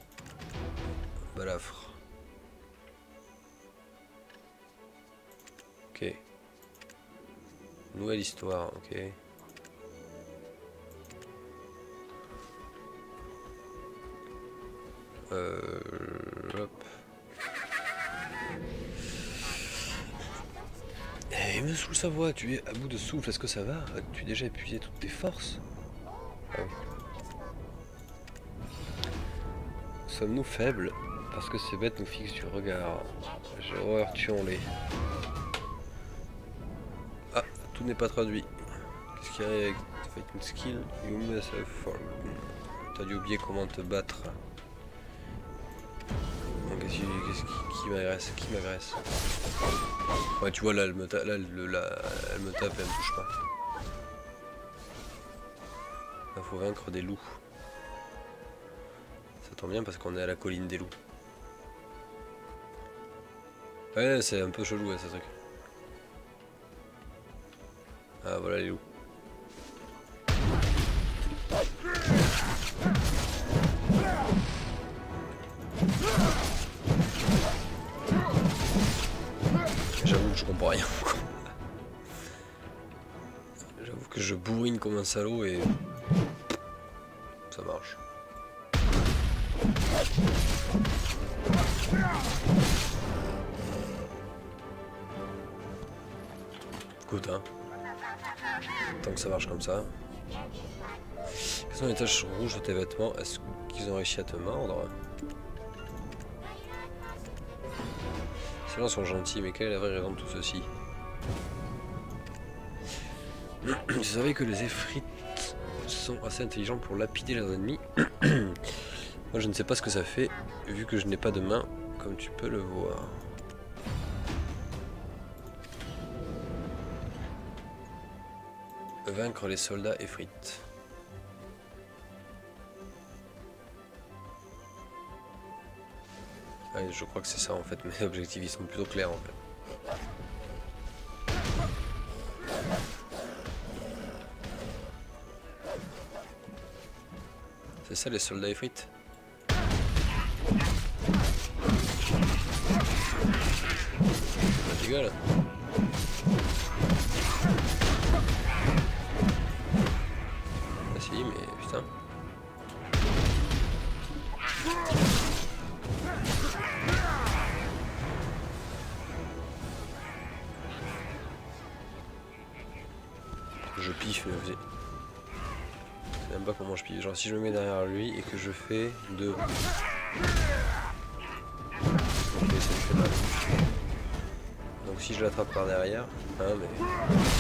Balafre. Ok. Nouvelle histoire, ok. Hop. Il me saoule sa voix, tu es à bout de souffle, est-ce que ça va? As-tu déjà épuisé toutes tes forces? Ah oui. Sommes-nous faibles? Parce que ces bêtes nous fixent du regard. J'ai horreur, tuons-les. Ah, tout n'est pas traduit. Qu'est-ce qu'il y a avec Fighting Skill? You must have fallen. T'as dû oublier comment te battre. Qui m'agresse? Qui m'agresse? Ouais, tu vois, là, elle me tape, elle me touche pas. Il faut vaincre des loups. Ça tombe bien parce qu'on est à la colline des loups. Ouais, c'est un peu chelou, ouais, ce truc. Ah, voilà les loups. J'avoue que je comprends rien. J'avoue que je bourrine comme un salaud et ça marche. Écoute, hein. Tant que ça marche comme ça. Quelles sont les taches rouges de tes vêtements? Est-ce qu'ils ont réussi à te mordre? Ces gens sont gentils, mais quelle est la vraie raison de tout ceci? Vous savez que les Efrites sont assez intelligents pour lapider leurs ennemis. Moi je ne sais pas ce que ça fait, vu que je n'ai pas de main, comme tu peux le voir. Vaincre les soldats Efrites. Ah, je crois que c'est ça en fait, mes objectifs ils sont plutôt clairs en fait. C'est ça les soldats Efrites. Ta gueule. Ah si, mais putain. Je piffe, mais vous... Je sais même pas comment je piffe. Genre si je me mets derrière lui et que je fais 2. Ok, ça me fait mal. Donc si je l'attrape par derrière, hein, mais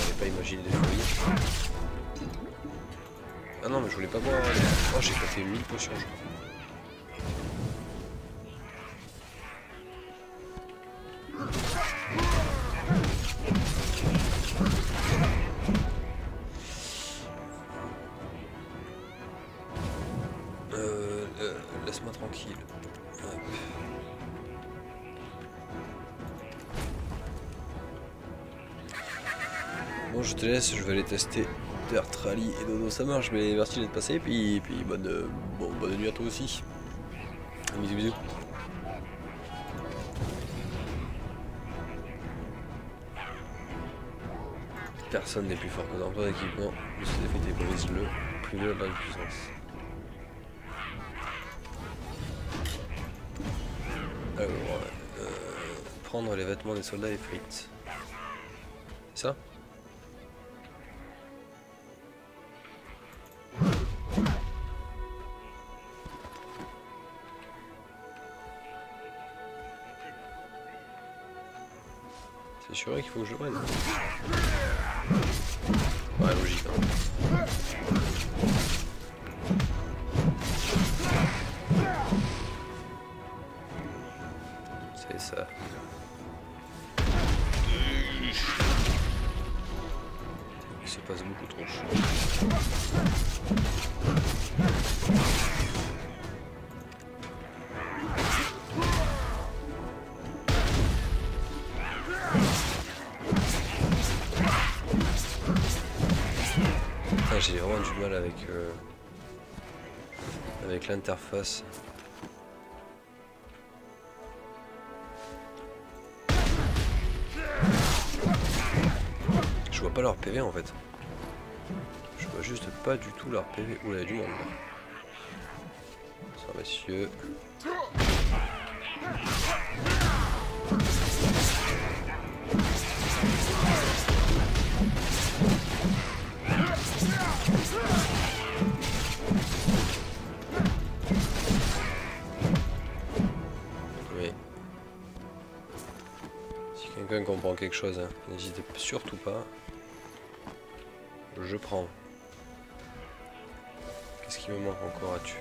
j'avais pas imaginé des folies. Ah non mais je voulais pas boire. Oh j'ai fait 1000 potions je crois. Laisse-moi tranquille. Hop. Bon je te laisse, je vais aller tester Dirt Rally et Dodo ça marche, mais merci d'être passé, puis bonne nuit à toi aussi. Bisous bisous. Personne n'est plus fort que dans ton équipement, de ce défi brise-le, plus de la puissance. Alors, prendre les vêtements des soldats Efrites. C'est ça? C'est sûr qu'il faut que je le prenne. Ouais, logique. Hein. C'est ça. Il se passe beaucoup trop chaud. J'ai vraiment du mal avec l'interface. Je vois pas leur PV en fait. Je vois juste pas du tout leur PV. Oula, il y a du monde là. Ça, messieurs. Oui. Si quelqu'un comprend quelque chose, hein, n'hésitez surtout pas. Je prends. Qu'est-ce qui me manque encore à tuer?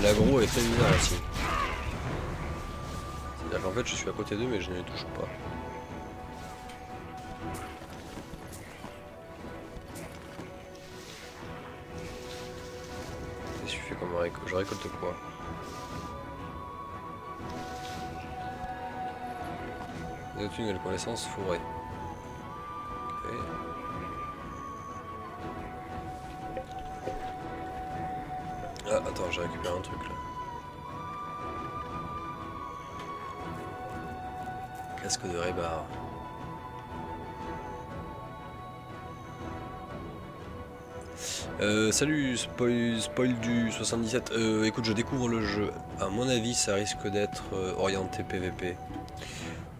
L'agro est très bizarre aussi. C'est-à-dire qu'en fait je suis à côté d'eux mais je ne les touche pas. Qu'est-ce que je fais comme je récolte quoi? Des nouvelles connaissances forêt. Ok. Ah attends, j'ai récupéré un truc là. Casque de Rébar. Salut spoil du 77. Écoute, je découvre le jeu. À mon avis, ça risque d'être orienté PVP.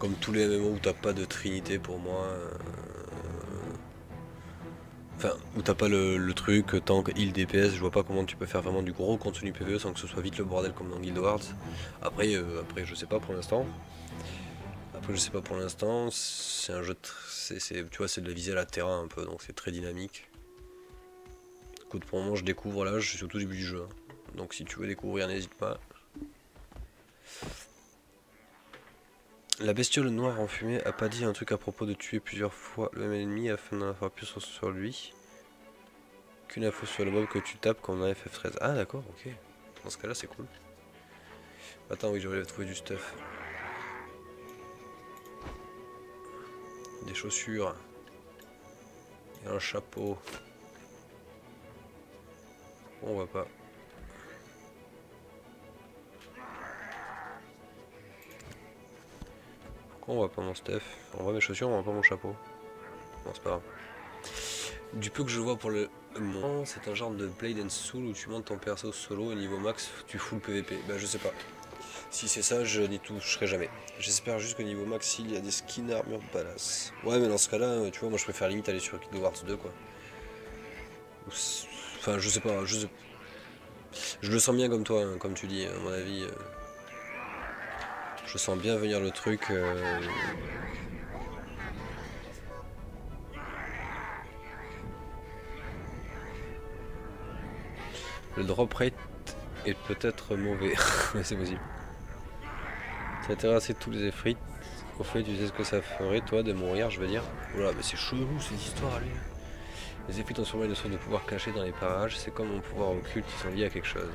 Comme tous les MMO où t'as pas de trinité pour moi. Enfin, où t'as pas le truc tank, heal, DPS. Je vois pas comment tu peux faire vraiment du gros contenu PVE sans que ce soit vite le bordel comme dans Guild Wars. Après je sais pas pour l'instant. C'est un jeu, tu vois, c'est de la visée à la terrain un peu, donc c'est très dynamique. Écoute, pour le moment je découvre là, je suis au tout début du jeu. Hein. Donc si tu veux découvrir, n'hésite pas. La bestiole noire enfumée a pas dit un truc à propos de tuer plusieurs fois le même ennemi afin d'en avoir plus sur lui qu'une info sur le mob que tu tapes comme dans FF13. Ah d'accord, ok. Dans ce cas là c'est cool. Attends, oui, j'aurais trouvé du stuff. Des chaussures. Et un chapeau. On voit pas. Pourquoi on voit pas mon stuff? On voit mes chaussures, on voit pas mon chapeau. Bon, c'est pas grave. Du peu que je vois pour le moment, c'est un genre de Blade and Soul où tu montes ton perso solo au niveau max, tu fous le PVP. Bah je sais pas. Si c'est ça, je n'y toucherai jamais. J'espère juste qu'au niveau max, il y a des skins armure badass. Ouais, mais dans ce cas-là, tu vois, moi je préfère limite aller sur Guild Wars 2 quoi. Enfin, je sais pas, je le sens bien comme toi, hein, comme tu dis, à mon avis. Je sens bien venir le truc. Le drop rate est peut-être mauvais. Ouais, c'est possible. Tu as terrassé tous les effrites. Au fait, tu sais ce que ça ferait, toi, de mourir, je veux dire. Voilà, mais c'est chelou cette histoire à lui. Les effrites ont sûrement une sorte de pouvoir caché dans les parages. C'est comme un pouvoir occulte qui sont liés à quelque chose.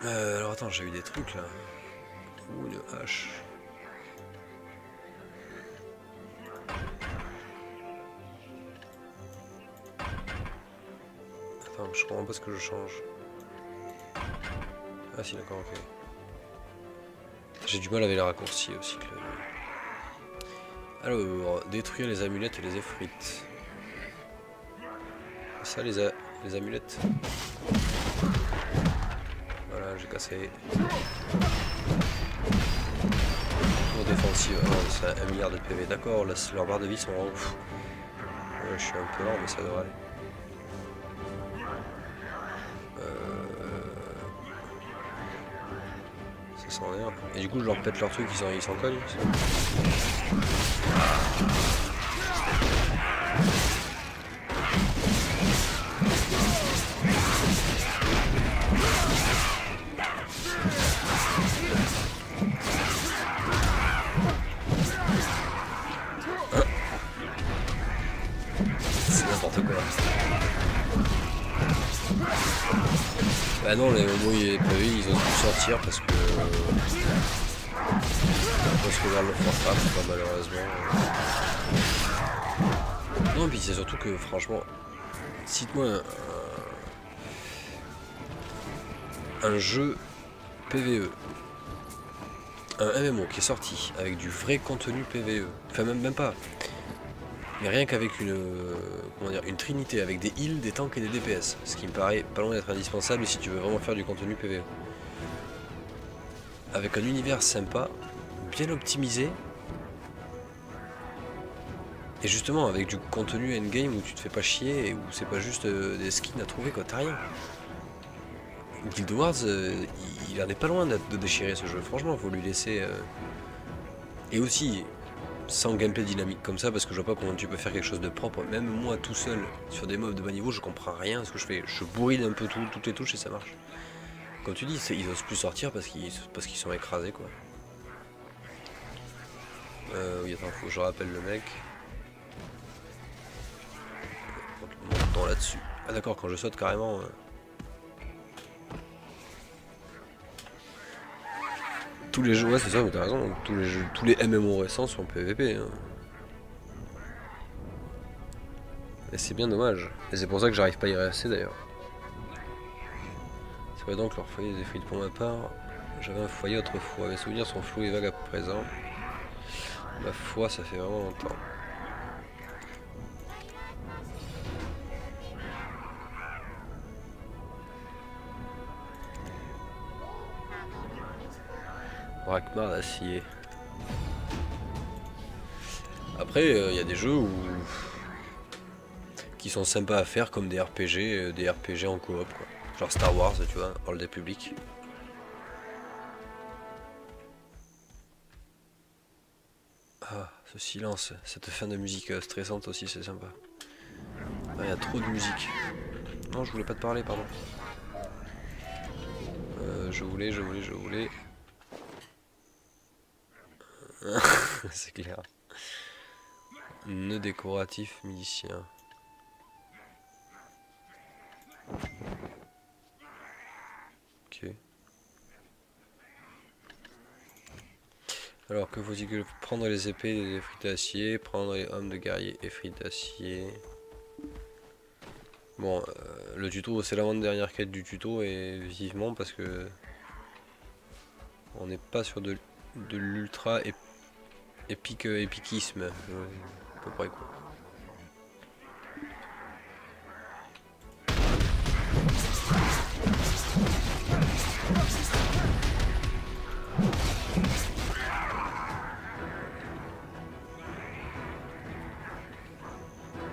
Alors attends, j'ai eu des trucs là. Ouh, une hache. Attends, je comprends pas ce que je change. Ah si, d'accord, ok. J'ai du mal avec les raccourcis aussi. Alors, détruire les amulettes et les effrites. Ça, les amulettes. Voilà, j'ai cassé. Pour défensive, c'est 1 milliard de PV. D'accord, leurs barres de vie sont en ouf. Je suis un peu lent, mais ça devrait aller. Ça s'en est. Et du coup, je leur pète leur truc, ils s'en cognent. C'est n'importe quoi. Bah non, les moments où il est prévu, ils ont pu sortir parce que vers le frappe, pas malheureusement. Non, puis c'est surtout que franchement, cite-moi un jeu PVE, un MMO qui est sorti avec du vrai contenu PVE, enfin même pas, mais rien qu'avec une trinité avec des heals, des tanks et des DPS, ce qui me paraît pas loin d'être indispensable si tu veux vraiment faire du contenu PVE. Avec un univers sympa, bien optimisé, et justement avec du contenu endgame où tu te fais pas chier et où c'est pas juste des skins à trouver quoi, t'as rien. Guild Wars, il en est pas loin de déchirer ce jeu, franchement faut lui laisser... Et aussi, sans gameplay dynamique comme ça, parce que je vois pas comment tu peux faire quelque chose de propre, même moi tout seul, sur des mobs de bas niveau, je comprends rien à ce que je fais, je bourrine un peu toutes les touches et ça marche. Comme tu dis, ils osent plus sortir parce qu'ils sont écrasés quoi. Oui attends, faut que je rappelle le mec. Montant là-dessus. Ah d'accord, quand je saute carrément... Tous les jeux, ouais c'est ça, mais t'as raison, tous les MMO récents sont PVP. Hein. Et c'est bien dommage. Et c'est pour ça que j'arrive pas à y rester d'ailleurs. C'est vrai donc leur foyer des effrites pour ma part. J'avais un foyer autrefois, mes souvenirs sont flous et vagues à présent. Ma foi, ça fait vraiment longtemps. Brakmar d'acier. Après, il y a des jeux qui sont sympas à faire comme des RPG en coop, quoi. Genre Star Wars, tu vois, Old Republic. Ah, ce silence, cette fin de musique stressante aussi, c'est sympa. Ah, il y a trop de musique. Non, je voulais pas te parler, pardon. Je voulais. C'est clair. Nœud décoratif milicien. Ok. Alors que faut-il prendre les épées et les effrits d'acier, prendre les hommes de guerrier effrits d'acier. Bon, le tuto, c'est l'avant-dernière quête du tuto et vivement parce que on n'est pas sur de l'ultra épiquisme, à peu près quoi.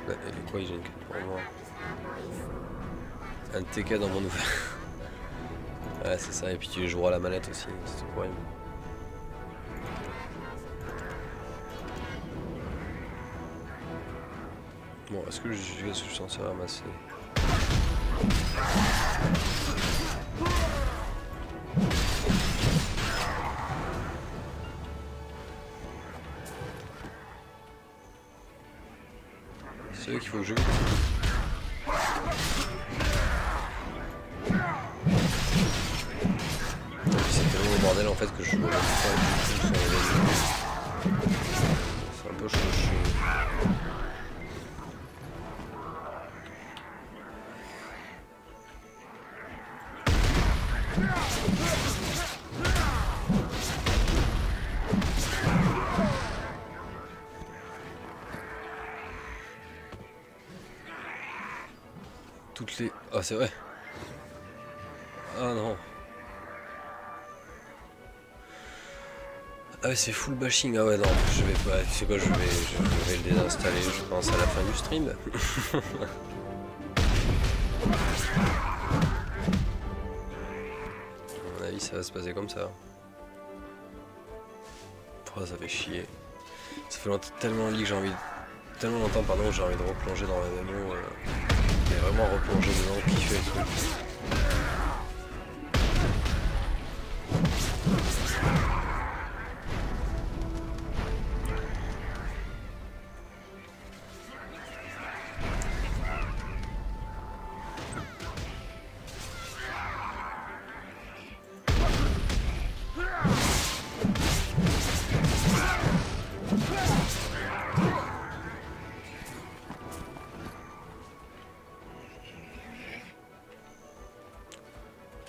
Et quoi, j'ai une quête pour moi. Un TK dans mon nouvel. Ouais, c'est ça, et puis tu les joueras à la manette aussi, c'est le problème. Bon, est-ce que je suis censé ramasser? C'est eux qu'il faut que je... C'est tellement le bordel en fait que je me rends pas du tout sur les... C'est un peu chaud. Toutes les... Ah c'est vrai. Ah non. Ah ouais, c'est full bashing. Ah ouais non, je vais pas... Tu sais quoi, je vais le désinstaller, je pense à la fin du stream. À mon avis ça va se passer comme ça. Oh, ça fait chier. Ça fait tellement longtemps pardon, j'ai envie de replonger dans la MMO. Et vraiment replonger dedans, kiffer le truc.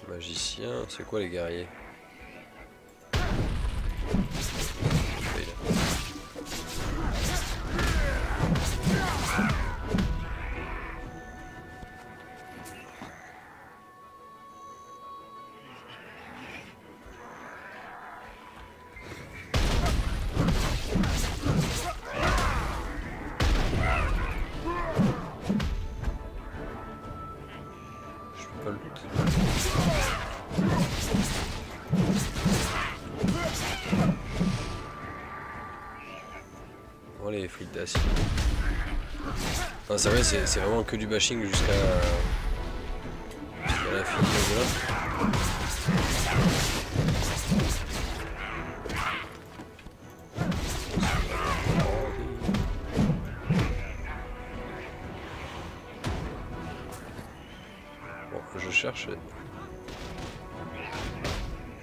Magicien, c'est quoi les guerriers? Les frites d'acier. C'est vrai, c'est vraiment que du bashing jusqu'à la fin de là. Bon, je cherche.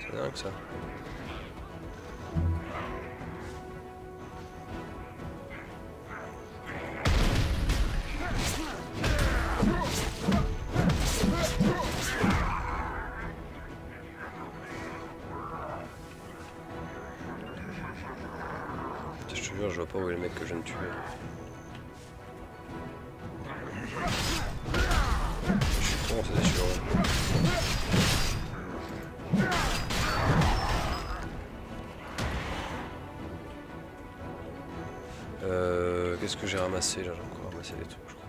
C'est dingue ça. te jure, je vois pas où est le mec que je viens de tuer. Je suis con, c'est sûr. Qu'est-ce que j'ai ramassé là? J'ai encore ramassé des trucs, je crois.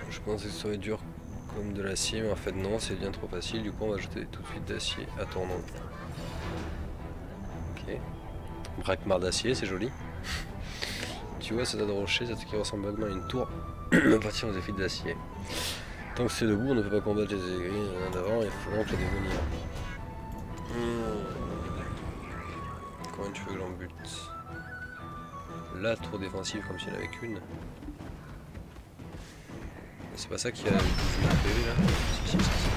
Je pensais que ça serait dur comme de l'acier, mais en fait non, c'est bien trop facile. Du coup, on va jeter tout de suite d'acier. Attends, non. Ok. Braquemar d'acier, c'est joli. Tu vois, cet tas de rochers, ça qui ressemble vaguement à une tour, appartient aux effets d'acier. Tant que c'est debout, on ne peut pas combattre les aigris en avant, il faut donc les démolir. Comment tu veux que j'en bute? Là, trop défensive comme s'il n'y en avait qu'une. C'est pas ça qui a le PV là? Si, si, c'est ça.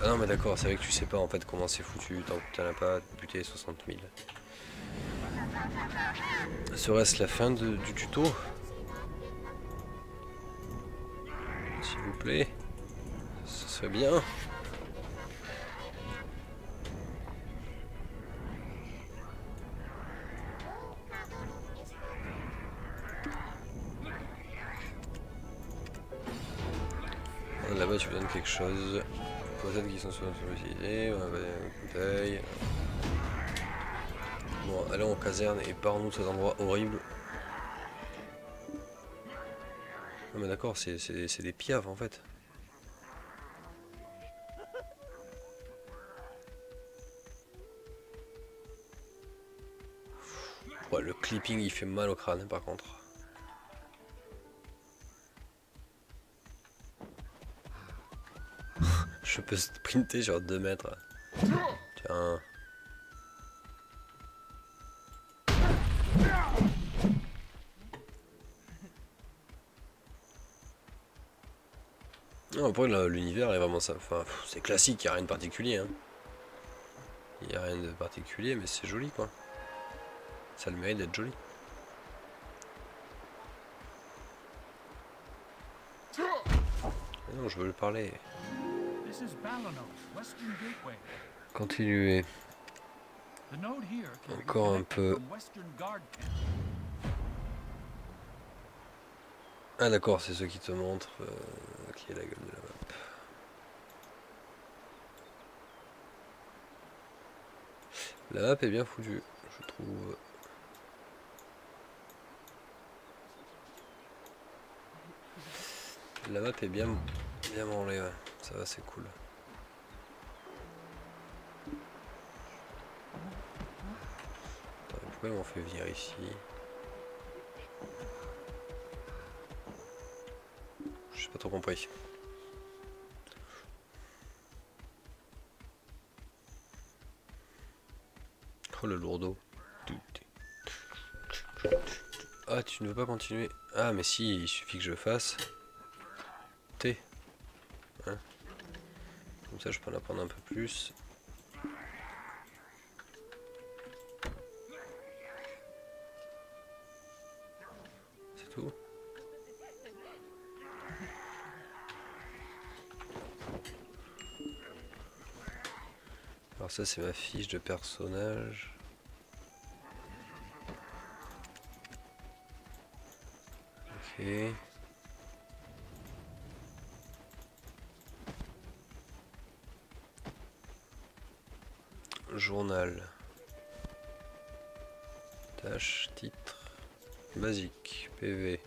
Ah non mais d'accord, c'est vrai que tu sais pas en fait comment c'est foutu tant que t'en as pas buté 60 000. Serait-ce la fin du tuto? S'il vous plaît. Ce serait bien. Là-bas tu donnes quelque chose. Peut-être qu'ils sont sollicités. On va une bouteille. Bon, allons en caserne et pars-nous de cet endroit horrible. Non mais d'accord, c'est des piaves en fait. Ouais, le clipping il fait mal au crâne hein, par contre. Je peux sprinter sur 2 mètres. Tiens. Non, après l'univers est vraiment ça. Enfin, c'est classique, il n'y a rien de particulier. Hein. Il n'y a rien de particulier, mais c'est joli quoi. Ça le mérite d'être joli. Mais non, je veux le parler. Continuez. Encore un peu. Ah d'accord, c'est ceux qui te montrent qui est la gueule de la map. La map est bien foutue, je trouve. La map est bien branlée, ouais. Ça va, c'est cool. Attends, pourquoi ils m'ont fait venir ici? J'ai pas trop compris. Oh le lourdeau. Ah tu ne veux pas continuer? Ah mais si, il suffit que je fasse T. Hein, comme ça je peux en apprendre un peu plus. C'est tout. Alors ça c'est ma fiche de personnage. Ok. Journal. Tâche, titre. Basique. PV.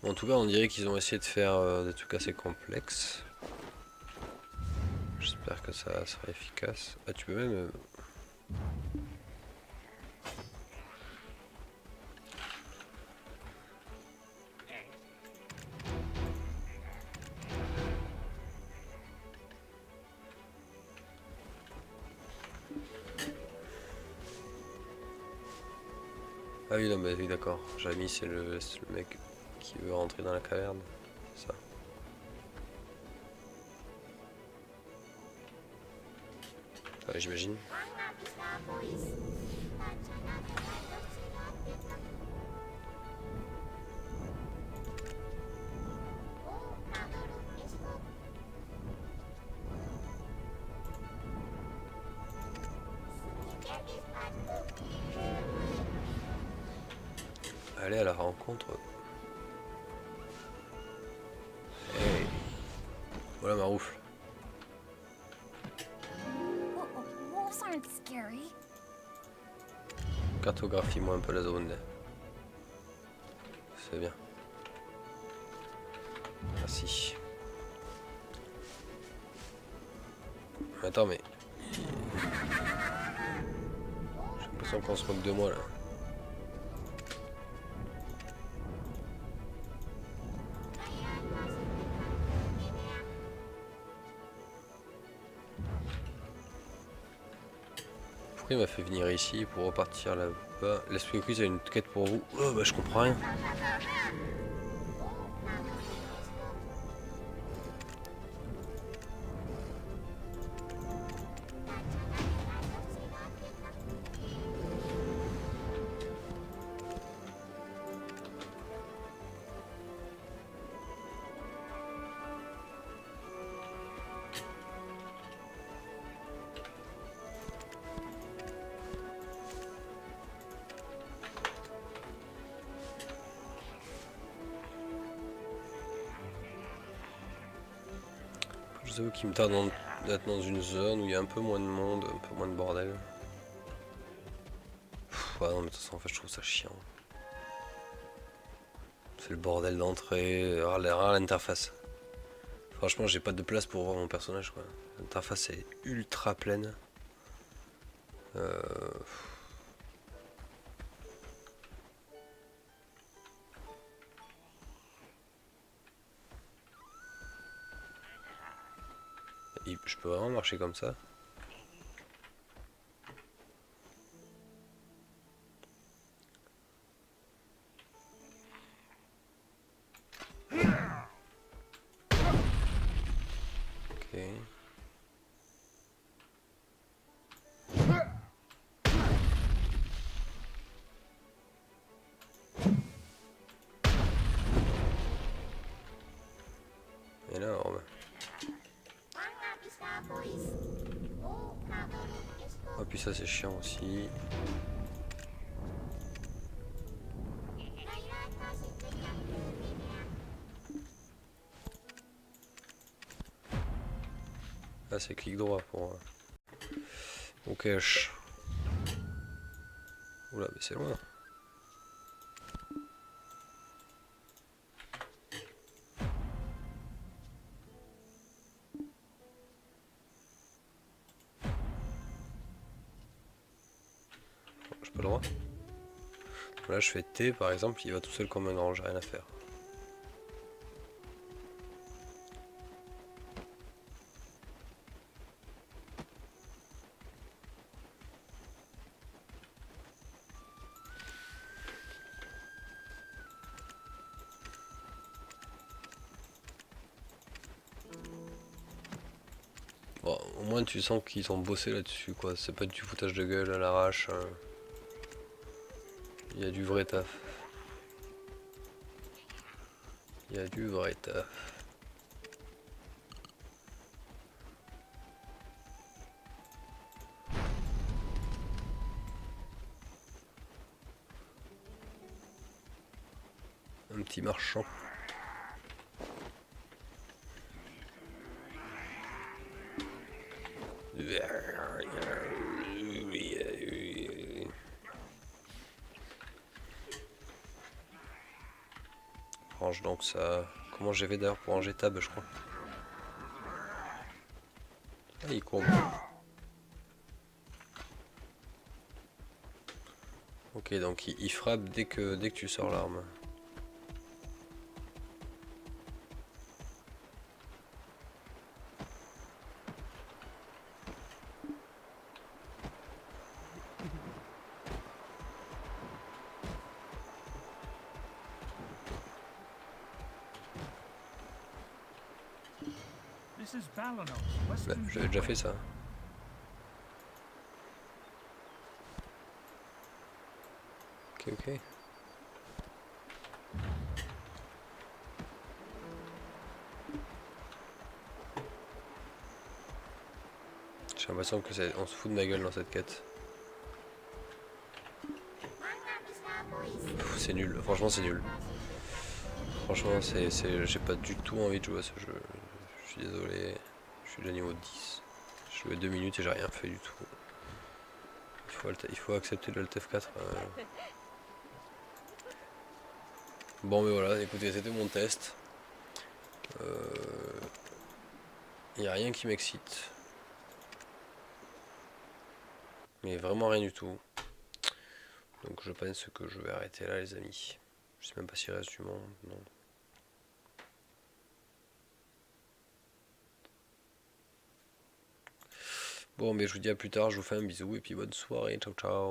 Bon, en tout cas, on dirait qu'ils ont essayé de faire des trucs assez complexes. J'espère que ça sera efficace. Ah, tu peux même... Ah oui, non, mais oui, d'accord. Jamie, c'est le mec qui veut rentrer dans la caverne. C'est ça. Enfin, j'imagine. Aller à la rencontre. Hey. Voilà ma roufle. Wolves aren't scary. Cartographie-moi un peu la zone. C'est bien. Merci. Attends mais... J'ai l'impression qu'on se moque de moi là. Pourquoi il m'a fait venir ici pour repartir là-bas? L'esprit quiz a une quête pour vous. Oh bah je comprends rien. Je vous avoue qu'il me tarde d'être dans une zone où il y a un peu moins de monde, un peu moins de bordel. Ouais non mais de toute façon en fait je trouve ça chiant. C'est le bordel d'entrée, rare l'interface. Franchement j'ai pas de place pour voir mon personnage quoi. L'interface est ultra pleine. Je peux vraiment marcher comme ça? Ok. Énorme. Oh puis ça c'est chiant aussi. Ah c'est clic droit pour... Ok. Oula mais c'est loin. J'ai pas le droit. Là je fais T par exemple, il va tout seul comme un grand, j'ai rien à faire. Bon, au moins tu sens qu'ils ont bossé là-dessus quoi, c'est pas du foutage de gueule à l'arrache. Il y a du vrai taf. Il y a du vrai taf. Un petit marchand. Range donc ça. Comment j'ai fait d'ailleurs pour ranger tab je crois. Ah il court. Ok donc il frappe dès que tu sors l'arme. This is Balanos, Bah, Western j'avais déjà fait Gateway. ça. Ok. J'ai l'impression que on se fout de ma gueule dans cette quête. C'est nul, franchement c'est nul. Franchement j'ai pas du tout envie de jouer à ce jeu. Je suis désolé, je suis déjà niveau 10. J'ai joué 2 minutes et j'ai rien fait du tout. Il faut accepter le Alt F4. Bon mais voilà, écoutez, c'était mon test. Il n'y a rien qui m'excite. Mais vraiment rien du tout. Donc je pense que je vais arrêter là les amis. Je sais même pas s'il reste du monde, non. Bon mais je vous dis à plus tard, je vous fais un bisou et puis bonne soirée, ciao ciao.